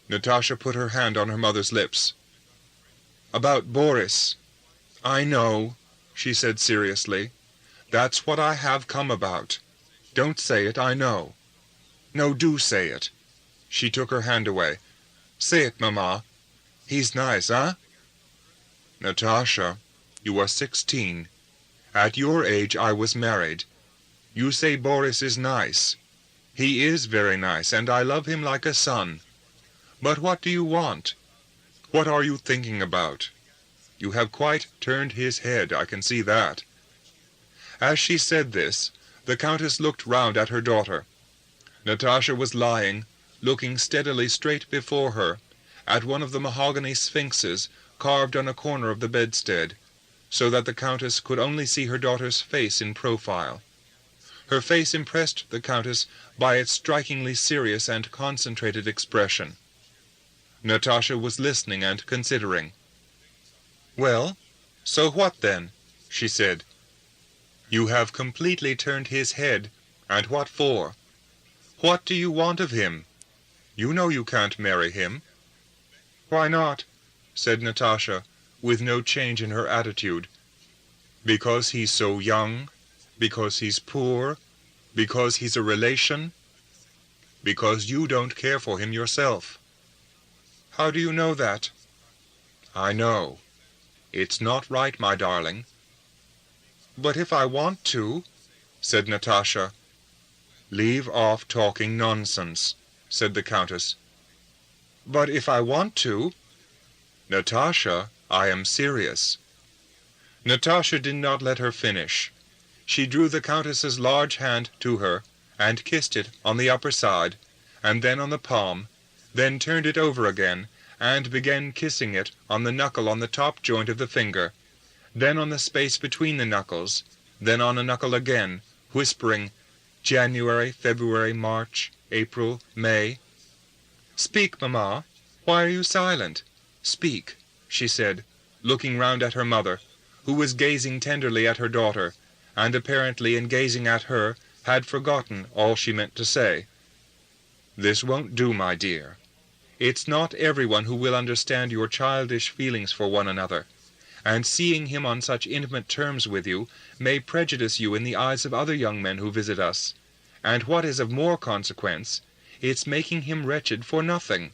Natasha put her hand on her mother's lips. About Boris. I know, she said seriously. That's what I have come about. Don't say it, I know. No, do say it. She took her hand away. Say it, Mamma. He's nice, huh? Natasha, you are 16. At your age I was married. You say Boris is nice. He is very nice, and I love him like a son. But what do you want? What are you thinking about? You have quite turned his head, I can see that. As she said this, the Countess looked round at her daughter. Natasha was lying, looking steadily straight before her, at one of the mahogany sphinxes carved on a corner of the bedstead, so that the Countess could only see her daughter's face in profile. Her face impressed the Countess by its strikingly serious and concentrated expression. Natasha was listening and considering. "Well, so what then?" she said. "You have completely turned his head, and what for? What do you want of him? You know you can't marry him." "Why not?" said Natasha, with no change in her attitude. "Because he's so young? Because he's poor? Because he's a relation? Because you don't care for him yourself." "How do you know that?" "I know. It's not right, my darling." "But if I want to," said Natasha. "Leave off talking nonsense," said the Countess. "But if I want to—" "Natasha, I am serious." Natasha did not let her finish. She drew the Countess's large hand to her, and kissed it on the upper side, and then on the palm, then turned it over again, and began kissing it on the knuckle on the top joint of the finger, then on the space between the knuckles, then on a knuckle again, whispering, "January, February, March, April, May." "Speak, Mamma. Why are you silent? Speak," she said, looking round at her mother, who was gazing tenderly at her daughter, and apparently in gazing at her had forgotten all she meant to say. "This won't do, my dear. It's not everyone who will understand your childish feelings for one another, and seeing him on such intimate terms with you may prejudice you in the eyes of other young men who visit us, and what is of more consequence, it's making him wretched for nothing.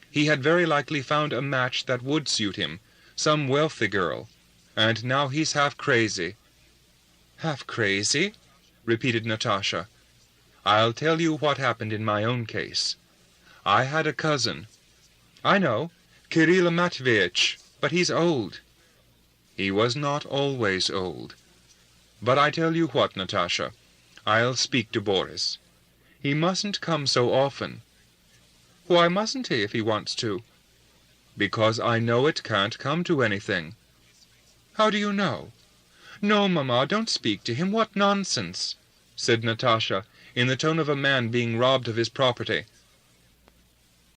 He had very likely found a match that would suit him, some wealthy girl, and now he's half crazy." "Half crazy?" repeated Natasha. "I'll tell you what happened in my own case. I had a cousin." "I know, Kirill Matveitch, but he's old." "He was not always old. But I tell you what, Natasha, I'll speak to Boris. He mustn't come so often." "Why mustn't he, if he wants to?" "Because I know it can't come to anything." "How do you know?" "No, Mamma, don't speak to him. What nonsense!" said Natasha, in the tone of a man being robbed of his property,